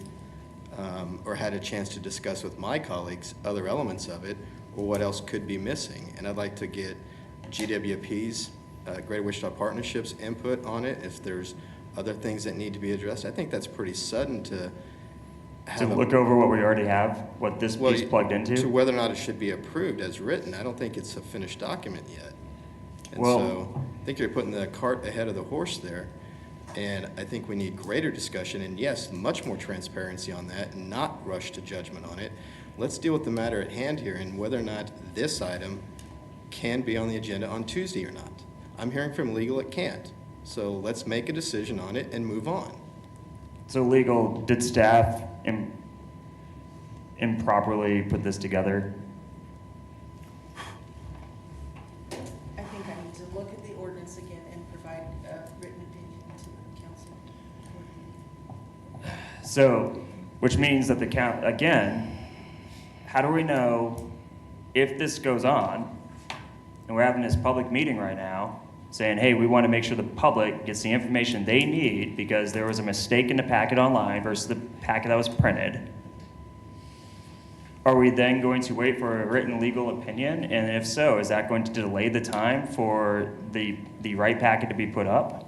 or had a chance to discuss with my colleagues other elements of it or what else could be missing. And I'd like to get GWP's, Greater Wichita Partnership's input on it, if there's other things that need to be addressed. I think that's pretty sudden to To have look over what we already have, what this piece plugged into. to whether or not it should be approved as written. I don't think it's a finished document yet. And Well- so I think you're putting the cart ahead of the horse there. And I think we need greater discussion and yes, much more transparency on that and not rush to judgment on it. Let's deal with the matter at hand here and whether or not this item can be on the agenda on Tuesday or not. I'm hearing from legal it can't. So let's make a decision on it and move on. So legal, did staff improperly put this together? I think I need to look at the ordinance again and provide a written opinion to the council. So, which means that the count, again, how do we know if this goes on, and we're having this public meeting right now, saying, hey, we want to make sure the public gets the information they need because there was a mistake in the packet online versus the packet that was printed. Are we then going to wait for a written legal opinion? And if so, is that going to delay the time for the right packet to be put up?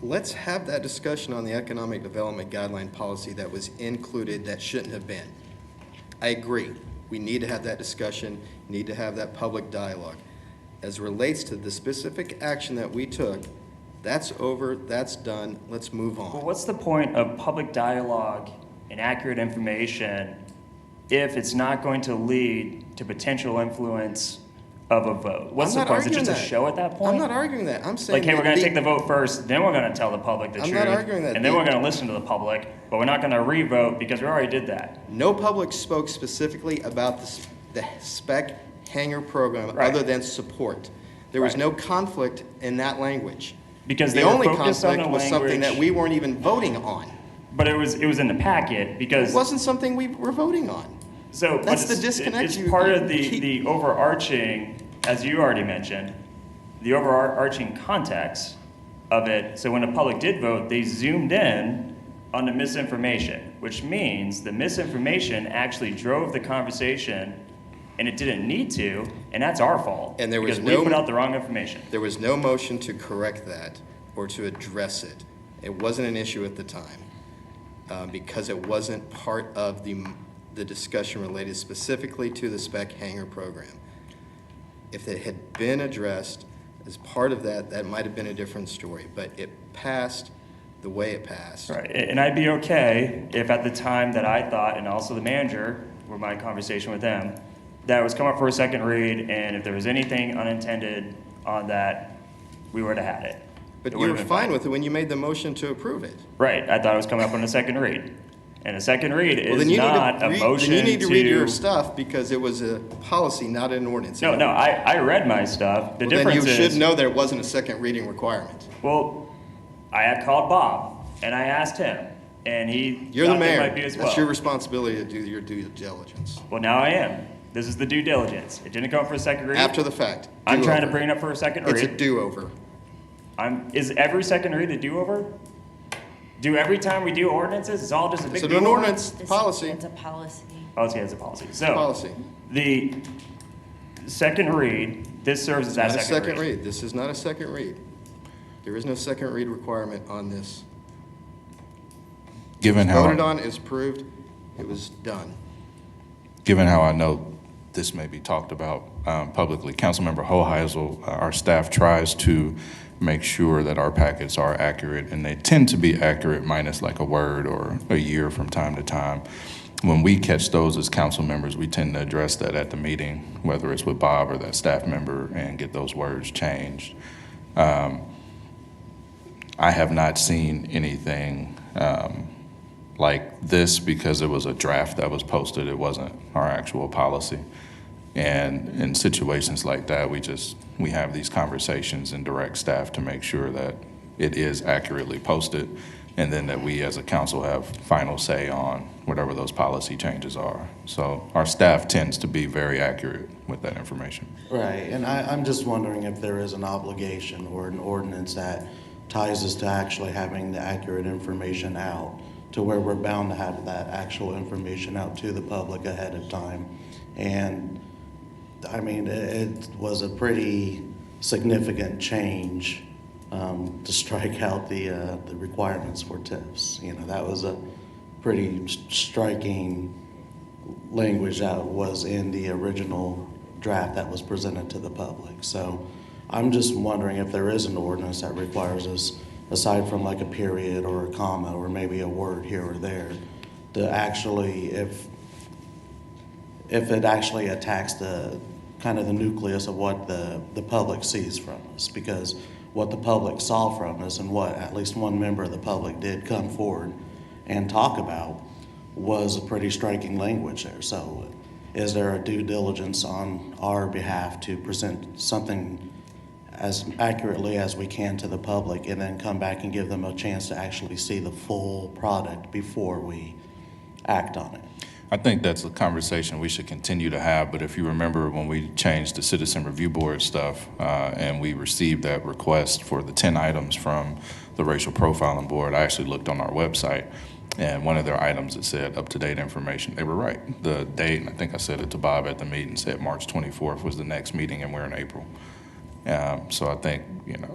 Let's have that discussion on the economic development guideline policy that was included that shouldn't have been. I agree. We need to have that discussion, need to have that public dialogue. As it relates to the specific action that we took, that's over, that's done, let's move Well, on. what's the point of public dialogue and accurate information if it's not going to lead to potential influence of a vote? What's the I'm not point? Is it arguing just a that. show at that point? I'm not arguing that. I'm saying Like, hey, we're that going to the- take the vote first, then we're going to tell the public the I'm truth. not arguing that. And then we're going to listen to the public, but we're not going to re-vote because we already did that. No public spoke specifically about the spec hanger program Right. other than support. There was Right. no conflict in that language. Because The they were only focused on conflict the was something that language. we weren't even voting on. But it was in the packet because. It wasn't something we were voting on. So but That's the it's- disconnect It's you- part you of keep- the overarching, as you already mentioned, the overarching context of it. So when the public did vote, they zoomed in on the misinformation, which means the misinformation actually drove the conversation, and it didn't need to, and that's our fault. And there was because we no- put out the wrong information. There was no motion to correct that or to address it. It wasn't an issue at the time because it wasn't part of the discussion related specifically to the spec hanger program. If it had been addressed as part of that, that might have been a different story, but it passed the way it passed. Right, and I'd be okay if at the time that I thought, and also the manager, were my conversation with them, that it was come up for a second read, and if there was anything unintended on that, we would have had it. But It you would were have been fine with it when you made the motion to approve it. Right, I thought it was coming up on a second read. And a second read Well, is then you need not to a read, motion then you need to read your stuff because it was a policy, not an ordinance. No, I read my stuff. The Well, then difference you should is, know there wasn't a second reading requirement. well, I had called Bob, and I asked him, and he You're the thought there mayor. might be as well. That's your responsibility to do your due diligence. Well, now I am. This is the due diligence. It didn't come for a second read. After the fact. I'm trying to Do-over. bring it up for a second It's a read. do-over. Is every second read a do-over? Do every time we do ordinances, it's all just a big It's an do-over? ordinance, This- policy, It's a policy. Policy has a policy. So, policy. the second read, this serves as that Not a second second read. read. This is not a second read. There is no second read requirement on this. Given Voted how, on, is approved, it was done. given how I know this may be talked about publicly, Councilmember Hoheisel, our staff tries to make sure that our packets are accurate, and they tend to be accurate minus like a word or a year from time to time. When we catch those as council members, we tend to address that at the meeting, whether it's with Bob or that staff member, and get those words changed. I have not seen anything like this because it was a draft that was posted. It wasn't our actual policy. And in situations like that, we have these conversations and direct staff to make sure that it is accurately posted, and then that we as a council have final say on whatever those policy changes are. So our staff tends to be very accurate with that information. Right, and I'm just wondering if there is an obligation or an ordinance that ties us to actually having the accurate information out, to where we're bound to have that actual information out to the public ahead of time. And I mean, it was a pretty significant change to strike out the requirements for TIFs. You know, that was a pretty striking language that was in the original draft that was presented to the public. So I'm just wondering if there is an ordinance that requires us, aside from like a period or a comma or maybe a word here or there, to actually, if it actually attacks the kind of the nucleus of what the public sees from us, because what the public saw from us and what at least one member of the public did come forward and talk about was a pretty striking language there. So is there a due diligence on our behalf to present something as accurately as we can to the public and then come back and give them a chance to actually see the full product before we act on it? I think that's a conversation we should continue to have, but if you remember when we changed the Citizen Review Board stuff and we received that request for the 10 items from the Racial Profiling Board, I actually looked on our website, and one of their items that said up-to-date information. They were right. The date, and I think I said it to Bob at the meeting, said March 24th was the next meeting, and we're in April. So I think,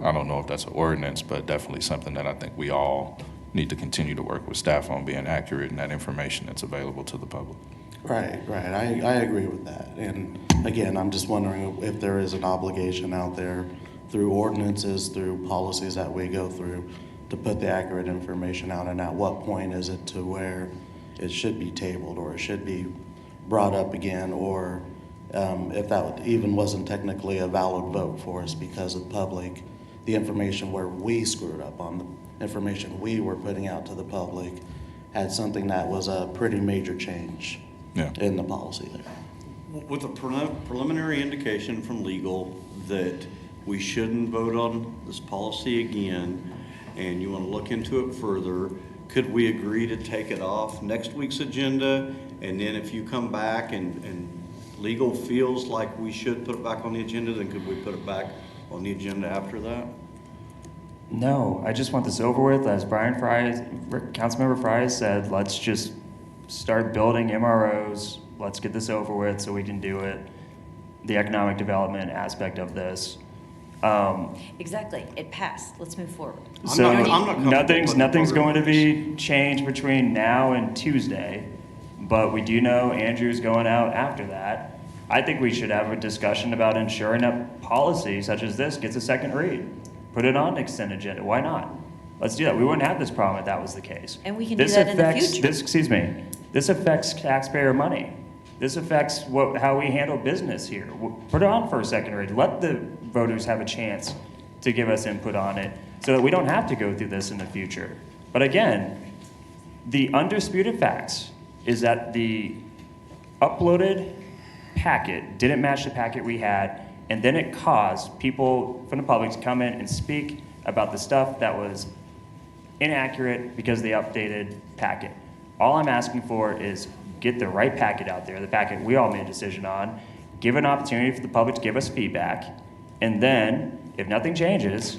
I don't know if that's an ordinance, but definitely something that I think we all need to continue to work with staff on being accurate in that information that's available to the public. Right. I agree with that. And again, I'm just wondering if there is an obligation out there through ordinances, through policies that we go through to put the accurate information out, and at what point is it to where it should be tabled or it should be brought up again, or if that even wasn't technically a valid vote for us because of the information where we screwed up on the information we were putting out to the public had something that was a pretty major change in the policy there. With a preliminary indication from legal that we shouldn't vote on this policy again, and you want to look into it further, could we agree to take it off next week's agenda? And then if you come back and legal feels like we should put it back on the agenda, then could we put it back on the agenda after that? No, I just want this over with. As Councilmember Fries said, let's just start building MROs. Let's get this over with so we can do it. The economic development aspect of this. Exactly, it passed, let's move forward. So I'm not comfortable nothing's with going to programs. be changed between now and Tuesday, but we do know Andrew's going out after that. I think we should have a discussion about ensuring that policy such as this gets a second read. Put it on next agenda. Why not? Let's do that. We wouldn't have this problem if that was the case. And we can do that in the future. This affects taxpayer money. This affects how we handle business here. Put it on for a second read. Let the voters have a chance to give us input on it so that we don't have to go through this in the future. But again, the undisputed facts is that the uploaded packet didn't match the packet we had, and then it caused people from the public to come in and speak about the stuff that was inaccurate because of the updated packet. All I'm asking for is get the right packet out there, the packet we all made a decision on, give an opportunity for the public to give us feedback, and then, if nothing changes,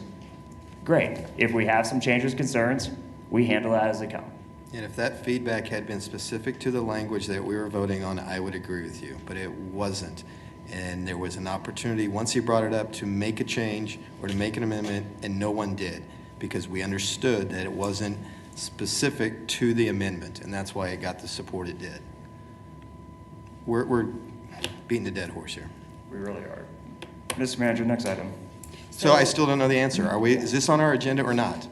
great. If we have some changes, concerns, we handle that as they come. And if that feedback had been specific to the language that we were voting on, I would agree with you, but it wasn't. And there was an opportunity, once he brought it up, to make a change or to make an amendment, and no one did, because we understood that it wasn't specific to the amendment, and that's why it got the support it did. We're beating a dead horse here. We really are. Mr. Manager, next item. So I still don't know the answer. Is this on our agenda or not?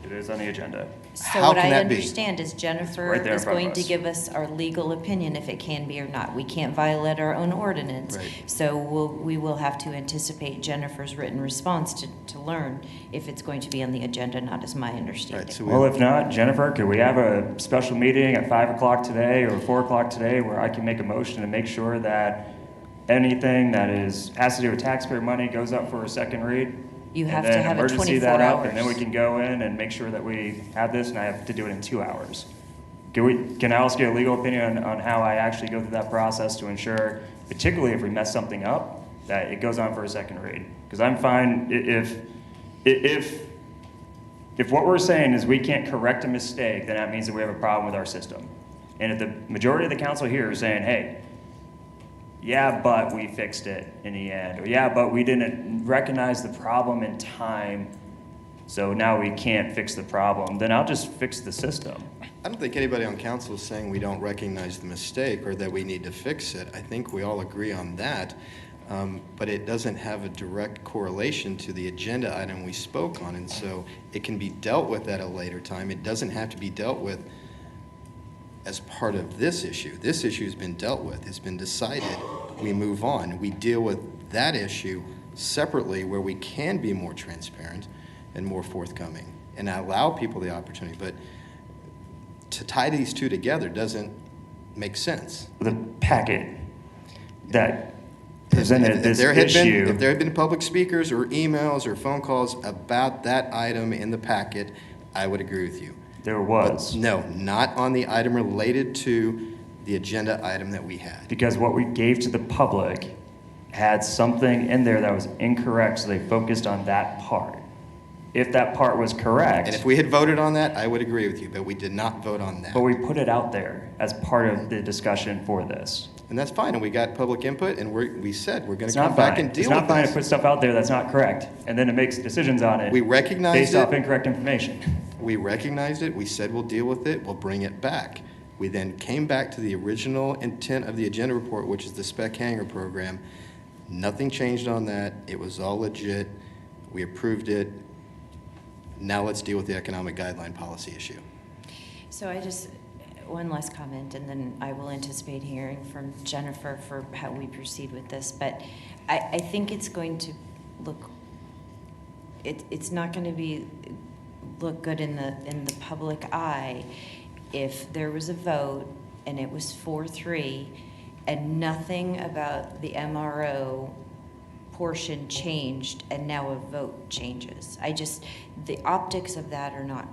It is on the agenda. So How what can I that be? understand is Jennifer Right there in is front of going to us. give us our legal opinion if it can be or not. We can't violate our own ordinance. Right. So we will have to anticipate Jennifer's written response to learn if it's going to be on the agenda, not as my understanding. Right, so Well, if not, Jennifer, could we have a special meeting at 5 o'clock today or 4 o'clock today where I can make a motion to make sure that anything that has to do with taxpayer money goes up for a second read. You and have to then have it emergency 24 that up, and then we hours. can go in and make sure that we have this, and I have to do it in 2 hours. Can I also get a legal opinion on how I actually go through that process to ensure, particularly if we mess something up, that it goes on for a second read? Because I'm fine if what we're saying is we can't correct a mistake, then that means that we have a problem with our system. And if the majority of the council here is saying, hey, yeah, but we fixed it in the end, or yeah, but we didn't recognize the problem in time, so now we can't fix the problem, then I'll just fix the system. I don't think anybody on council is saying we don't recognize the mistake or that we need to fix it. I think we all agree on that, but it doesn't have a direct correlation to the agenda item we spoke on, and so it can be dealt with at a later time. It doesn't have to be dealt with as part of this issue. This issue has been dealt with. It's been decided. We move on. We deal with that issue separately where we can be more transparent and more forthcoming and allow people the opportunity. But to tie these two together doesn't make sense. The packet that presented this If issue. there had been public speakers or emails or phone calls about that item in the packet, I would agree with you. There But was. no, not on the item related to the agenda item that we had. Because what we gave to the public had something in there that was incorrect, so they focused on that part. If that part was correct, And if we had voted on that, I would agree with you, but we did not vote on that. but we put it out there as part of the discussion for this. And that's fine, and we got public input, and we said we're gonna It's come not back fine. and deal It's with not fine to this. put stuff out there that's not correct, and then it makes decisions on it We recognized based it. off incorrect information. We recognized it, we said we'll deal with it, we'll bring it back. We then came back to the original intent of the agenda report, which is the spec hanger program. Nothing changed on that, it was all legit, we approved it. Now let's deal with the economic guideline policy issue. So one last comment, and then I will anticipate hearing from Jennifer for how we proceed with this. But I think it's going to look, it's not going to look good in the public eye if there was a vote and it was 4-3 and nothing about the MRO portion changed and now a vote changes. The optics of that are not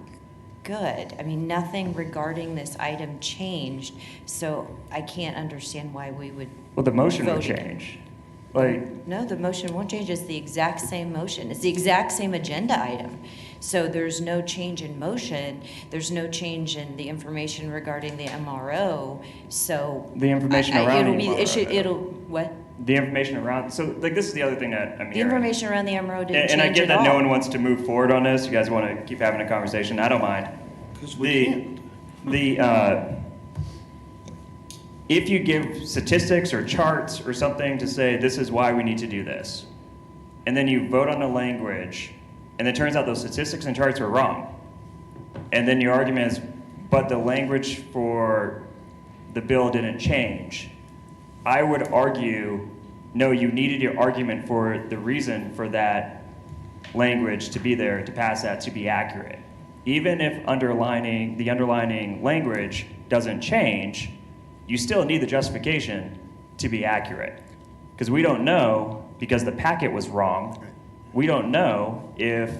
good. I mean, nothing regarding this item changed, so I can't understand why we would. Well, the motion would vote it. change. Like, No, the motion won't change. It's the exact same motion. It's the exact same agenda item. So there's no change in motion. There's no change in the information regarding the MRO. So the information around it'll the be MRO, it'll what? the information around, so like this is the other thing that I'm The hearing. information around the MRO didn't And I change get at that all. no one wants to move forward on this. You guys want to keep having a conversation. I don't mind. Because we can't. If you give statistics or charts or something to say this is why we need to do this, and then you vote on the language, and it turns out those statistics and charts are wrong, and then your argument is, but the language for the bill didn't change. I would argue, no, you needed your argument for the reason for that language to be there, to pass that, to be accurate. Even if the underlining language doesn't change, you still need the justification to be accurate. Because we don't know, because the packet was wrong, we don't know if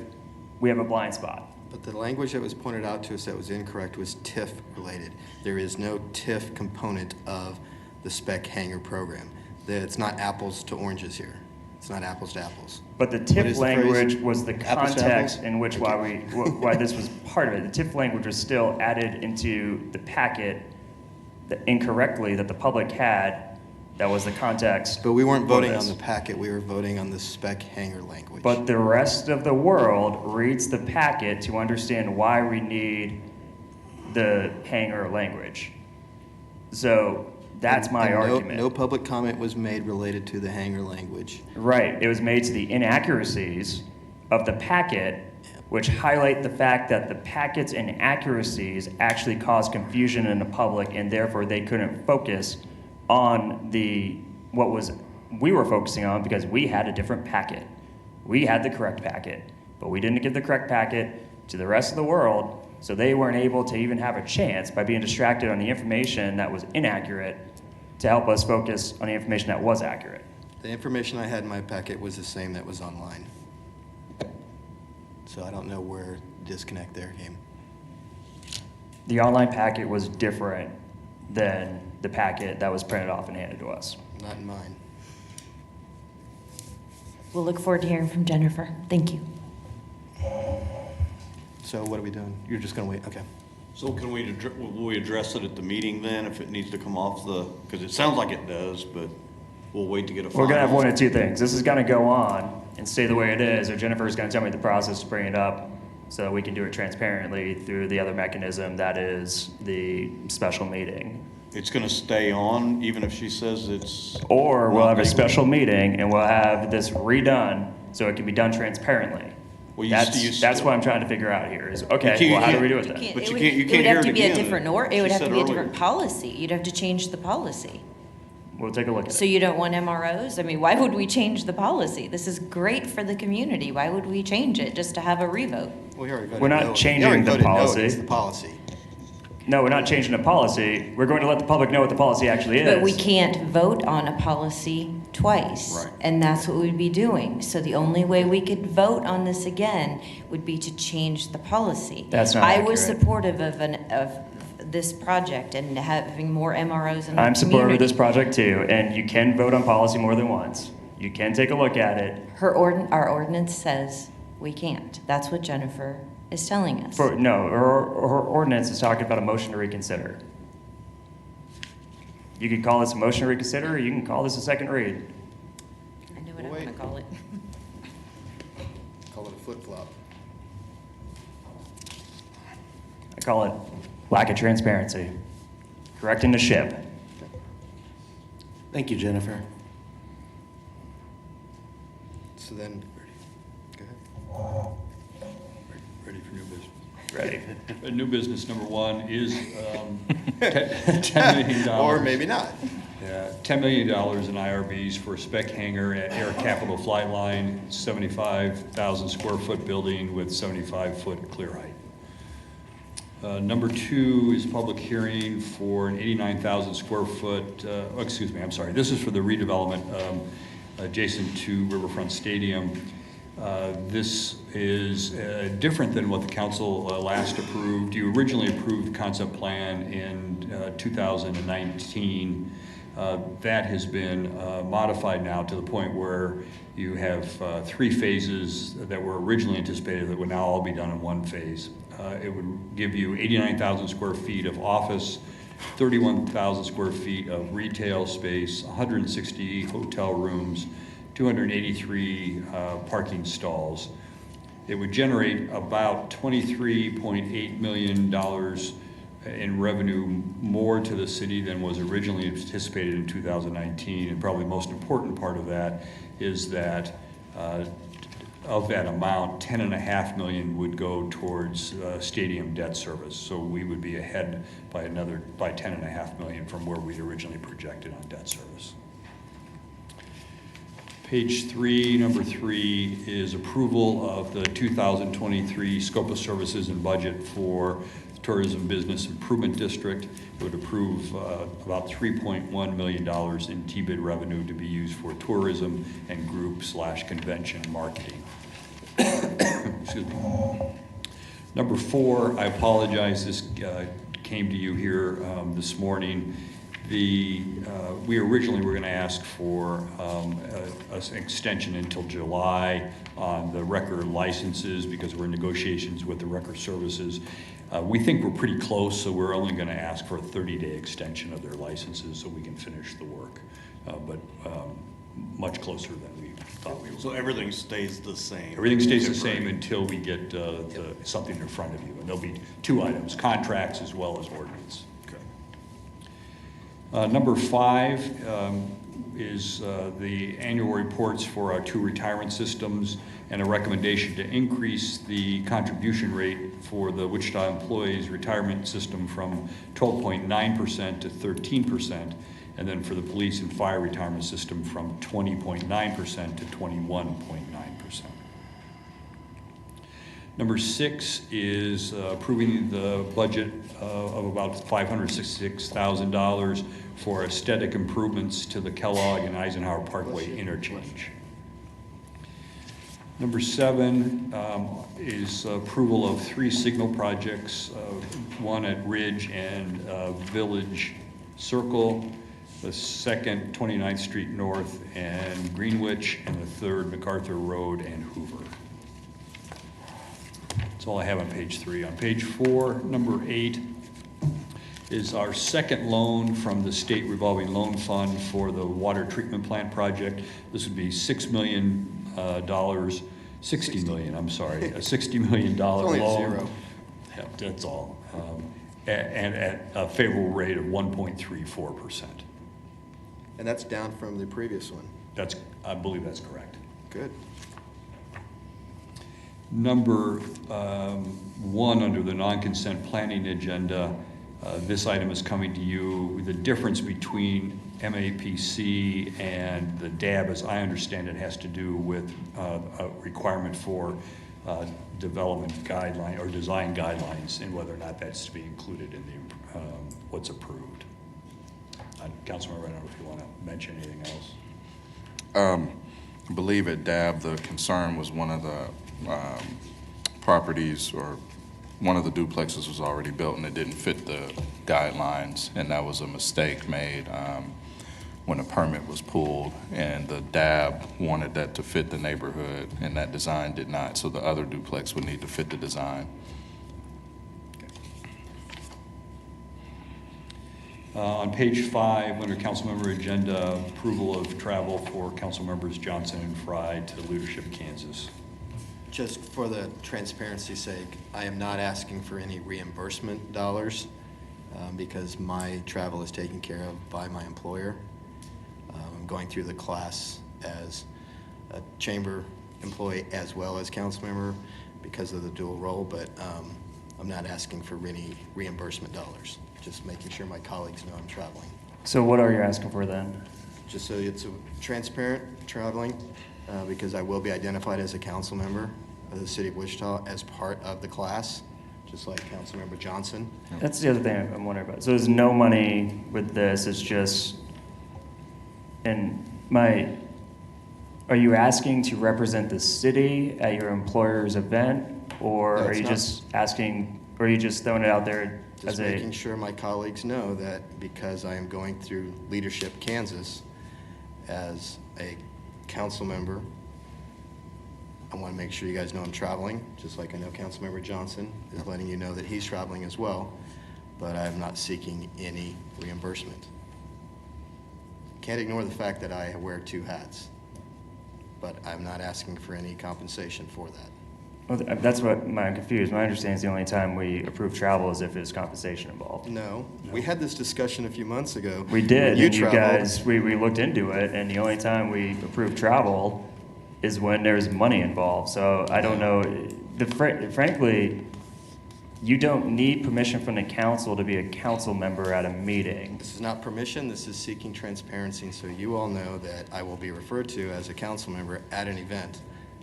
we have a blind spot. But the language that was pointed out to us that was incorrect was TIF related. There is no TIF component of the spec hanger program. It's not apples to oranges here. It's not apples to apples. But the What TIF is the phrase? language was the Apples to context apples? in which why this was part of it. The TIF language was still added into the packet incorrectly that the public had. That was the context. But we weren't for voting this. on the packet, we were voting on the spec hanger language. But the rest of the world reads the packet to understand why we need the hanger language. So that's my And argument. No public comment was made related to the hanger language. Right, it was made to the inaccuracies of the packet, which highlight the fact that the packet's inaccuracies actually caused confusion in the public, and therefore they couldn't focus on what we were focusing on, because we had a different packet. We had the correct packet, but we didn't give the correct packet to the rest of the world, so they weren't able to even have a chance by being distracted on the information that was inaccurate to help us focus on the information that was accurate. The information I had in my packet was the same that was online. So I don't know where the disconnect there came. The online packet was different than the packet that was printed off and handed to us. Not in mine. We'll look forward to hearing from Jennifer. Thank you. So what are we doing? You're just gonna wait, okay. So will we address it at the meeting then, if it needs to come off the, because it sounds like it does, but we'll wait to get a final. We're gonna have one of two things. This is gonna go on and stay the way it is, or Jennifer's gonna tell me the process to bring it up so that we can do it transparently through the other mechanism that is the special meeting. It's gonna stay on, even if she says it's. Or we'll have a not special meeting and we'll have this redone so it can be done transparently. Well, you That's what I'm trying to figure out here is, okay, You well, how do can't- we do it then? Can't- But it you would- can't- you It can't would hear have it to be a again. different, it She would have to said be a earlier. different policy. You'd have to change the policy. We'll take a look at So it. you don't want MROs? I mean, why would we change the policy? This is great for the community. Why would we change it just to have a revote? We already voted We're not no. changing You already the voted no policy. against the policy. No, we're not changing the policy. We're going to let the public know what the policy actually is. But we can't vote on a policy twice. Right. And that's what we'd be doing. So the only way we could vote on this again would be to change the policy. That's not I was accurate. supportive of this project and having more MROs in the I'm supportive of this community. project too, and you can vote on policy more than once. You can take a look at it. Our ordinance says we can't. That's what Jennifer is telling us. No, her ordinance is talking about a motion to reconsider. You could call this a motion to reconsider, or you can call this a second read. I know what I'm Wait. gonna call it. Call it a flip-flop. I call it lack of transparency. Correcting the ship. Thank you, Jennifer. So then, go ahead. Ready for new business? Ready? New business number one is $10 million. Or maybe not. Yeah, $10 million in IRBs for a spec hangar at Air Capital Flight Line, 75,000 square foot building with 75-foot clear height. Number two is public hearing for an 89,000 square foot, this is for the redevelopment adjacent to Riverfront Stadium. This is different than what the council last approved. You originally approved the concept plan in 2019. That has been modified now to the point where you have 3 phases that were originally anticipated that would now all be done in one phase. It would give you 89,000 square feet of office, 31,000 square feet of retail space, 160 hotel rooms, 283 parking stalls. It would generate about $23.8 million in revenue more to the city than was originally anticipated in 2019. And probably the most important part of that is that of that amount, $10.5 million would go towards stadium debt service. So we would be ahead by $10.5 million from where we originally projected on debt service. Page 3, number 3, is approval of the 2023 scope of services and budget for Tourism Business Improvement District. It would approve about $3.1 million in T-bid revenue to be used for tourism and group/convention marketing. Excuse me. Number 4, I apologize, this came to you here this morning. We originally were going to ask for an extension until July on the record licenses because we're in negotiations with the record services. We think we're pretty close, so we're only going to ask for a 30-day extension of their licenses so we can finish the work, but much closer than we thought we were. So everything stays the same? Everything stays the same until we get something in front of you, and there'll be 2 items, contracts as well as ordinance. Number 5 is the annual reports for our 2 retirement systems and a recommendation to increase the contribution rate for the Wichita employees retirement system from 12.9% to 13%, and then for the police and fire retirement system from 20.9% to 21.9%. Number 6 is approving the budget of about $566,000 for aesthetic improvements to the Kellogg and Eisenhower Parkway interchange. Number 7 is approval of 3 signal projects, one at Ridge and Village Circle, the second 29th Street North and Greenwich, and the third MacArthur Road and Hoover. That's all I have on page 3. On page 4, number 8 is our second loan from the State Revolving Loan Fund for the water treatment plant project. This would be $60 million, a $60 million loan. only a zero. Yeah, that's all. And at a favorable rate of 1.34%. And that's down from the previous one. I believe that's correct. Good. Number 1 under the non-consent planning agenda, this item is coming to you. The difference between MAPC and the DAB, as I understand it, has to do with a requirement for development guideline or design guidelines and whether or not that's to be included in the what's approved. Councilmember, I don't know if you want to mention anything else. I believe at DAB, the concern was one of the properties or one of the duplexes was already built and it didn't fit the guidelines, and that was a mistake made when a permit was pulled, and the DAB wanted that to fit the neighborhood and that design did not, so the other duplex would need to fit the design. On page 5, under council member agenda, approval of travel for council members Johnson and Fry to Leadership Kansas. Just for the transparency's sake, I am not asking for any reimbursement dollars because my travel is taken care of by my employer. I'm going through the class as a chamber employee as well as council member because of the dual role, but I'm not asking for any reimbursement dollars. Just making sure my colleagues know I'm traveling. So what are you asking for then? Just so it's transparent traveling, because I will be identified as a council member of the city of Wichita as part of the class, just like Councilmember Johnson. That's the other thing I'm wondering about. So there's no money with this, it's just, are you asking to represent the city at your employer's event? Or No, are it's you not. just asking, or are you just throwing it out there Just as making a, sure my colleagues know that because I am going through Leadership Kansas as a council member, I want to make sure you guys know I'm traveling, just like I know Councilmember Johnson is letting you know that he's traveling as well, but I'm not seeking any reimbursement. Can't ignore the fact that I wear 2 hats, but I'm not asking for any compensation for that. well, that's what I'm confused. My understanding is the only time we approve travel is if there's compensation involved. No, we had this discussion a few months ago. We did, When you and you traveled. guys, we looked into it, and the only time we approve travel is when there's money involved. So I don't know, frankly, you don't need permission from the council to be a council member at a meeting. This is not permission, this is seeking transparency, so you all know that I will be referred to as a council member at an event,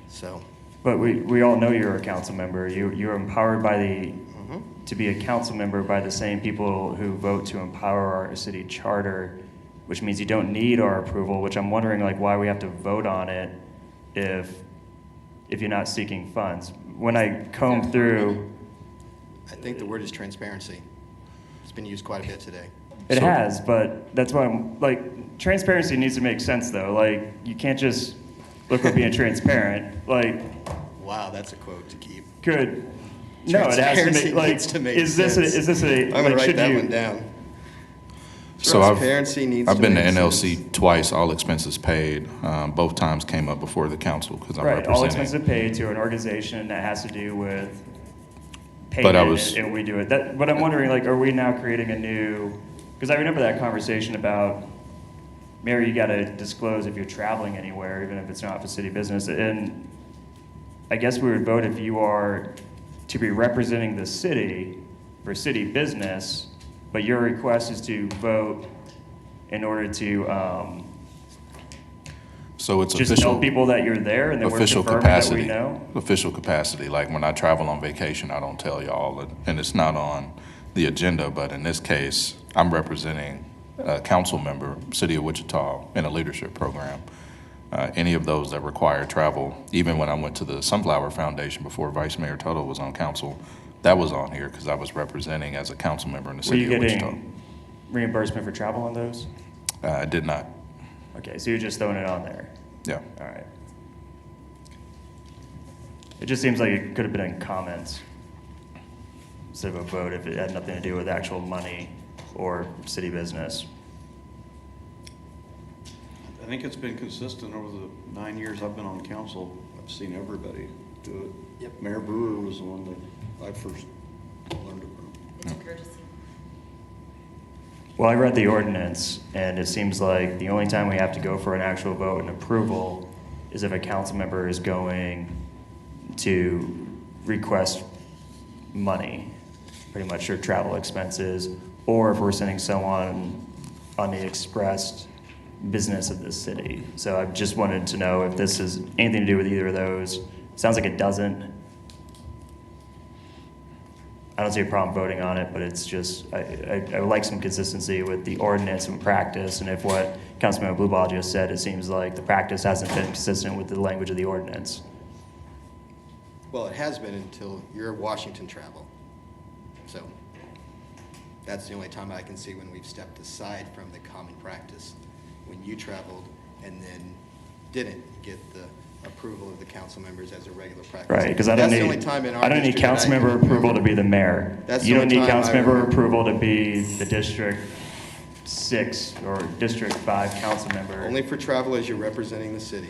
so. But we all know you're a council member. You're empowered by to be a council member by the same people who vote to empower our city charter, which means you don't need our approval, which I'm wondering like why we have to vote on it if you're not seeking funds. When I comb through, I think the word is transparency. It's been used quite a bit today. it has, but that's why I'm like, transparency needs to make sense though. Like you can't just look at being transparent. Like, Wow, that's a quote to keep. good. No, it has to Transparency make, like, needs to make is this sense. a, I'm gonna like, write should that you- one down. So Transparency needs I've to been to make NLC sense. twice, all expenses paid. Both times came up before the council because I'm Right, all representing. expenses paid to an organization that has to do with But I payment, was- and we do it. But I'm wondering, like, are we now creating a new, because I remember that conversation about, Mary, you gotta disclose if you're traveling anywhere, even if it's not for city business, and I guess we would vote if you are to be representing the city for city business, but your request is to vote in order to, So it's Just official. tell people that you're there and then we're Official confirming that capacity. we know? Official capacity, like when I travel on vacation, I don't tell y'all, and it's not on the agenda, but in this case, I'm representing a council member, City of Wichita, in a leadership program. Any of those that require travel, even when I went to the Sunflower Foundation before Vice Mayor Tuttle was on council, that was on here because I was representing as a council member in the Were City you of Wichita. getting reimbursement for travel on those? I did not, Okay, so you're just throwing it on there. yeah. All right. It just seems like it could have been in comments instead of a vote if it had nothing to do with actual money or city business. I think it's been consistent over the 9 years I've been on council. I've seen everybody do it. Yep. Mayor Brewer was the one that I first learned about. It's a courtesy. Well, I read the ordinance, and it seems like the only time we have to go for an actual vote and approval is if a council member is going to request money, pretty much your travel expenses, or if we're sending someone on the expressed business of the city. So I just wanted to know if this has anything to do with either of those. Sounds like it doesn't. I don't see a problem voting on it, but it's just, I would like some consistency with the ordinance and practice, and if what Councilmember Blueball just said, it seems like the practice hasn't been consistent with the language of the ordinance. Well, it has been until your Washington travel. So that's the only time I can see when we've stepped aside from the common practice. When you traveled and then didn't get the approval of the council members as a regular practice. Right, because I don't That's the only time in our need district council that I member can approval to remember. be the mayor. That's You the don't only need time council I member remember. approval to be the District 6 or District 5 council member. Only for travel as you're representing the city.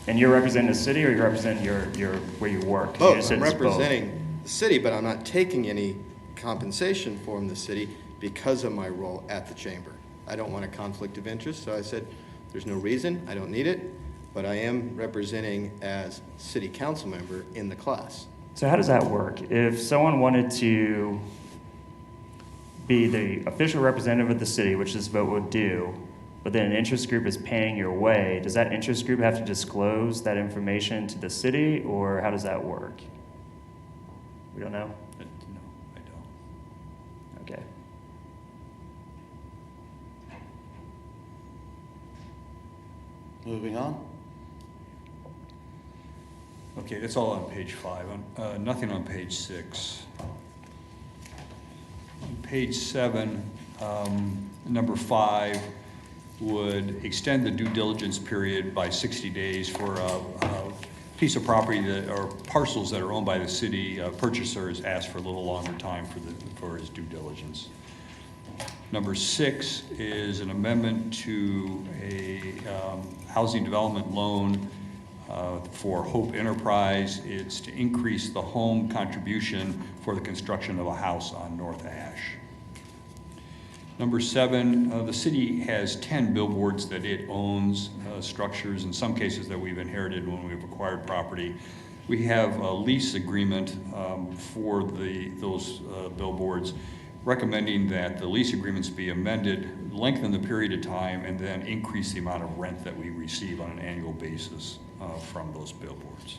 And you're representing the city, or you're representing your where you work? 'Cause you Both, just said I'm it's both. representing the city, but I'm not taking any compensation from the city because of my role at the chamber. I don't want a conflict of interest, so I said, there's no reason, I don't need it, but I am representing as city council member in the class. So how does that work? If someone wanted to be the official representative of the city, which this vote would do, but then an interest group is paying your way, does that interest group have to disclose that information to the city, or how does that work? We don't know? No, I don't. Okay. Moving on. Okay, that's all on page 5. Nothing on page 6. On page 7, number 5 would extend the due diligence period by 60 days for a piece of property that, or parcels that are owned by the city. Purchasers asked for a little longer time for his due diligence. Number 6 is an amendment to a housing development loan for Hope Enterprise. It's to increase the home contribution for the construction of a house on North Ash. Number 7, the city has 10 billboards that it owns, structures, in some cases that we've inherited when we've acquired property. We have a lease agreement for those billboards, recommending that the lease agreements be amended, lengthen the period of time, and then increase the amount of rent that we receive on an annual basis from those billboards.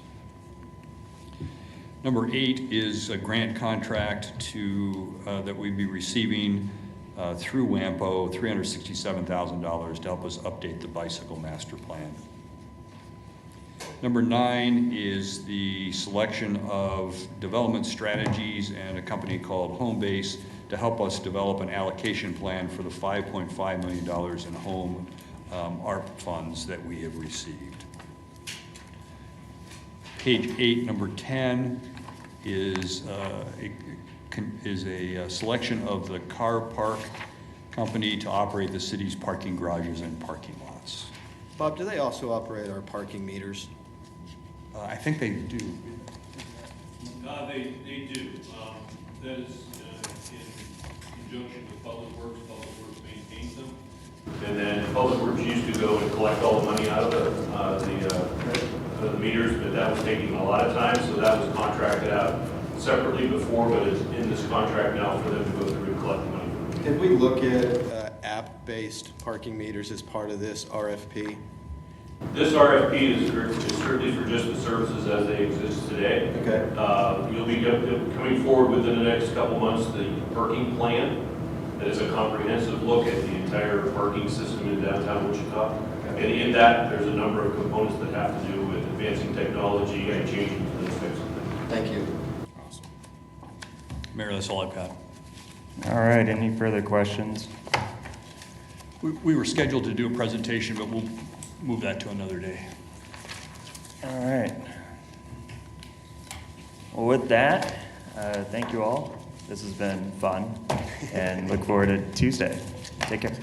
Number 8 is a grant contract that we'd be receiving through WAMPO, $367,000 to help us update the bicycle master plan. Number 9 is the selection of development strategies and a company called Homebase to help us develop an allocation plan for the $5.5 million in home ARP funds that we have received. Page 8, number 10 is a selection of the car park company to operate the city's parking garages and parking lots. Bob, do they also operate our parking meters? I think they do. They do. That is in conjunction with Public Works. Public Works maintains them. And then Public Works used to go and collect all the money out of the meters, but that was taking a lot of time, so that was contracted out separately before, but it's in this contract now for them to go through and collect the money. Did we look at app-based parking meters as part of this RFP? This RFP is strictly for just the services as they exist today. Okay. You'll be coming forward within the next couple months, the parking plan. That is a comprehensive look at the entire parking system in downtown Wichita. And in that, there's a number of components that have to do with advancing technology and changing those types of things. Thank you. Mayor, that's all I've got. All right, any further questions? We were scheduled to do a presentation, but we'll move that to another day. All right. Well, with that, thank you all. This has been fun, and look forward to Tuesday. Take care.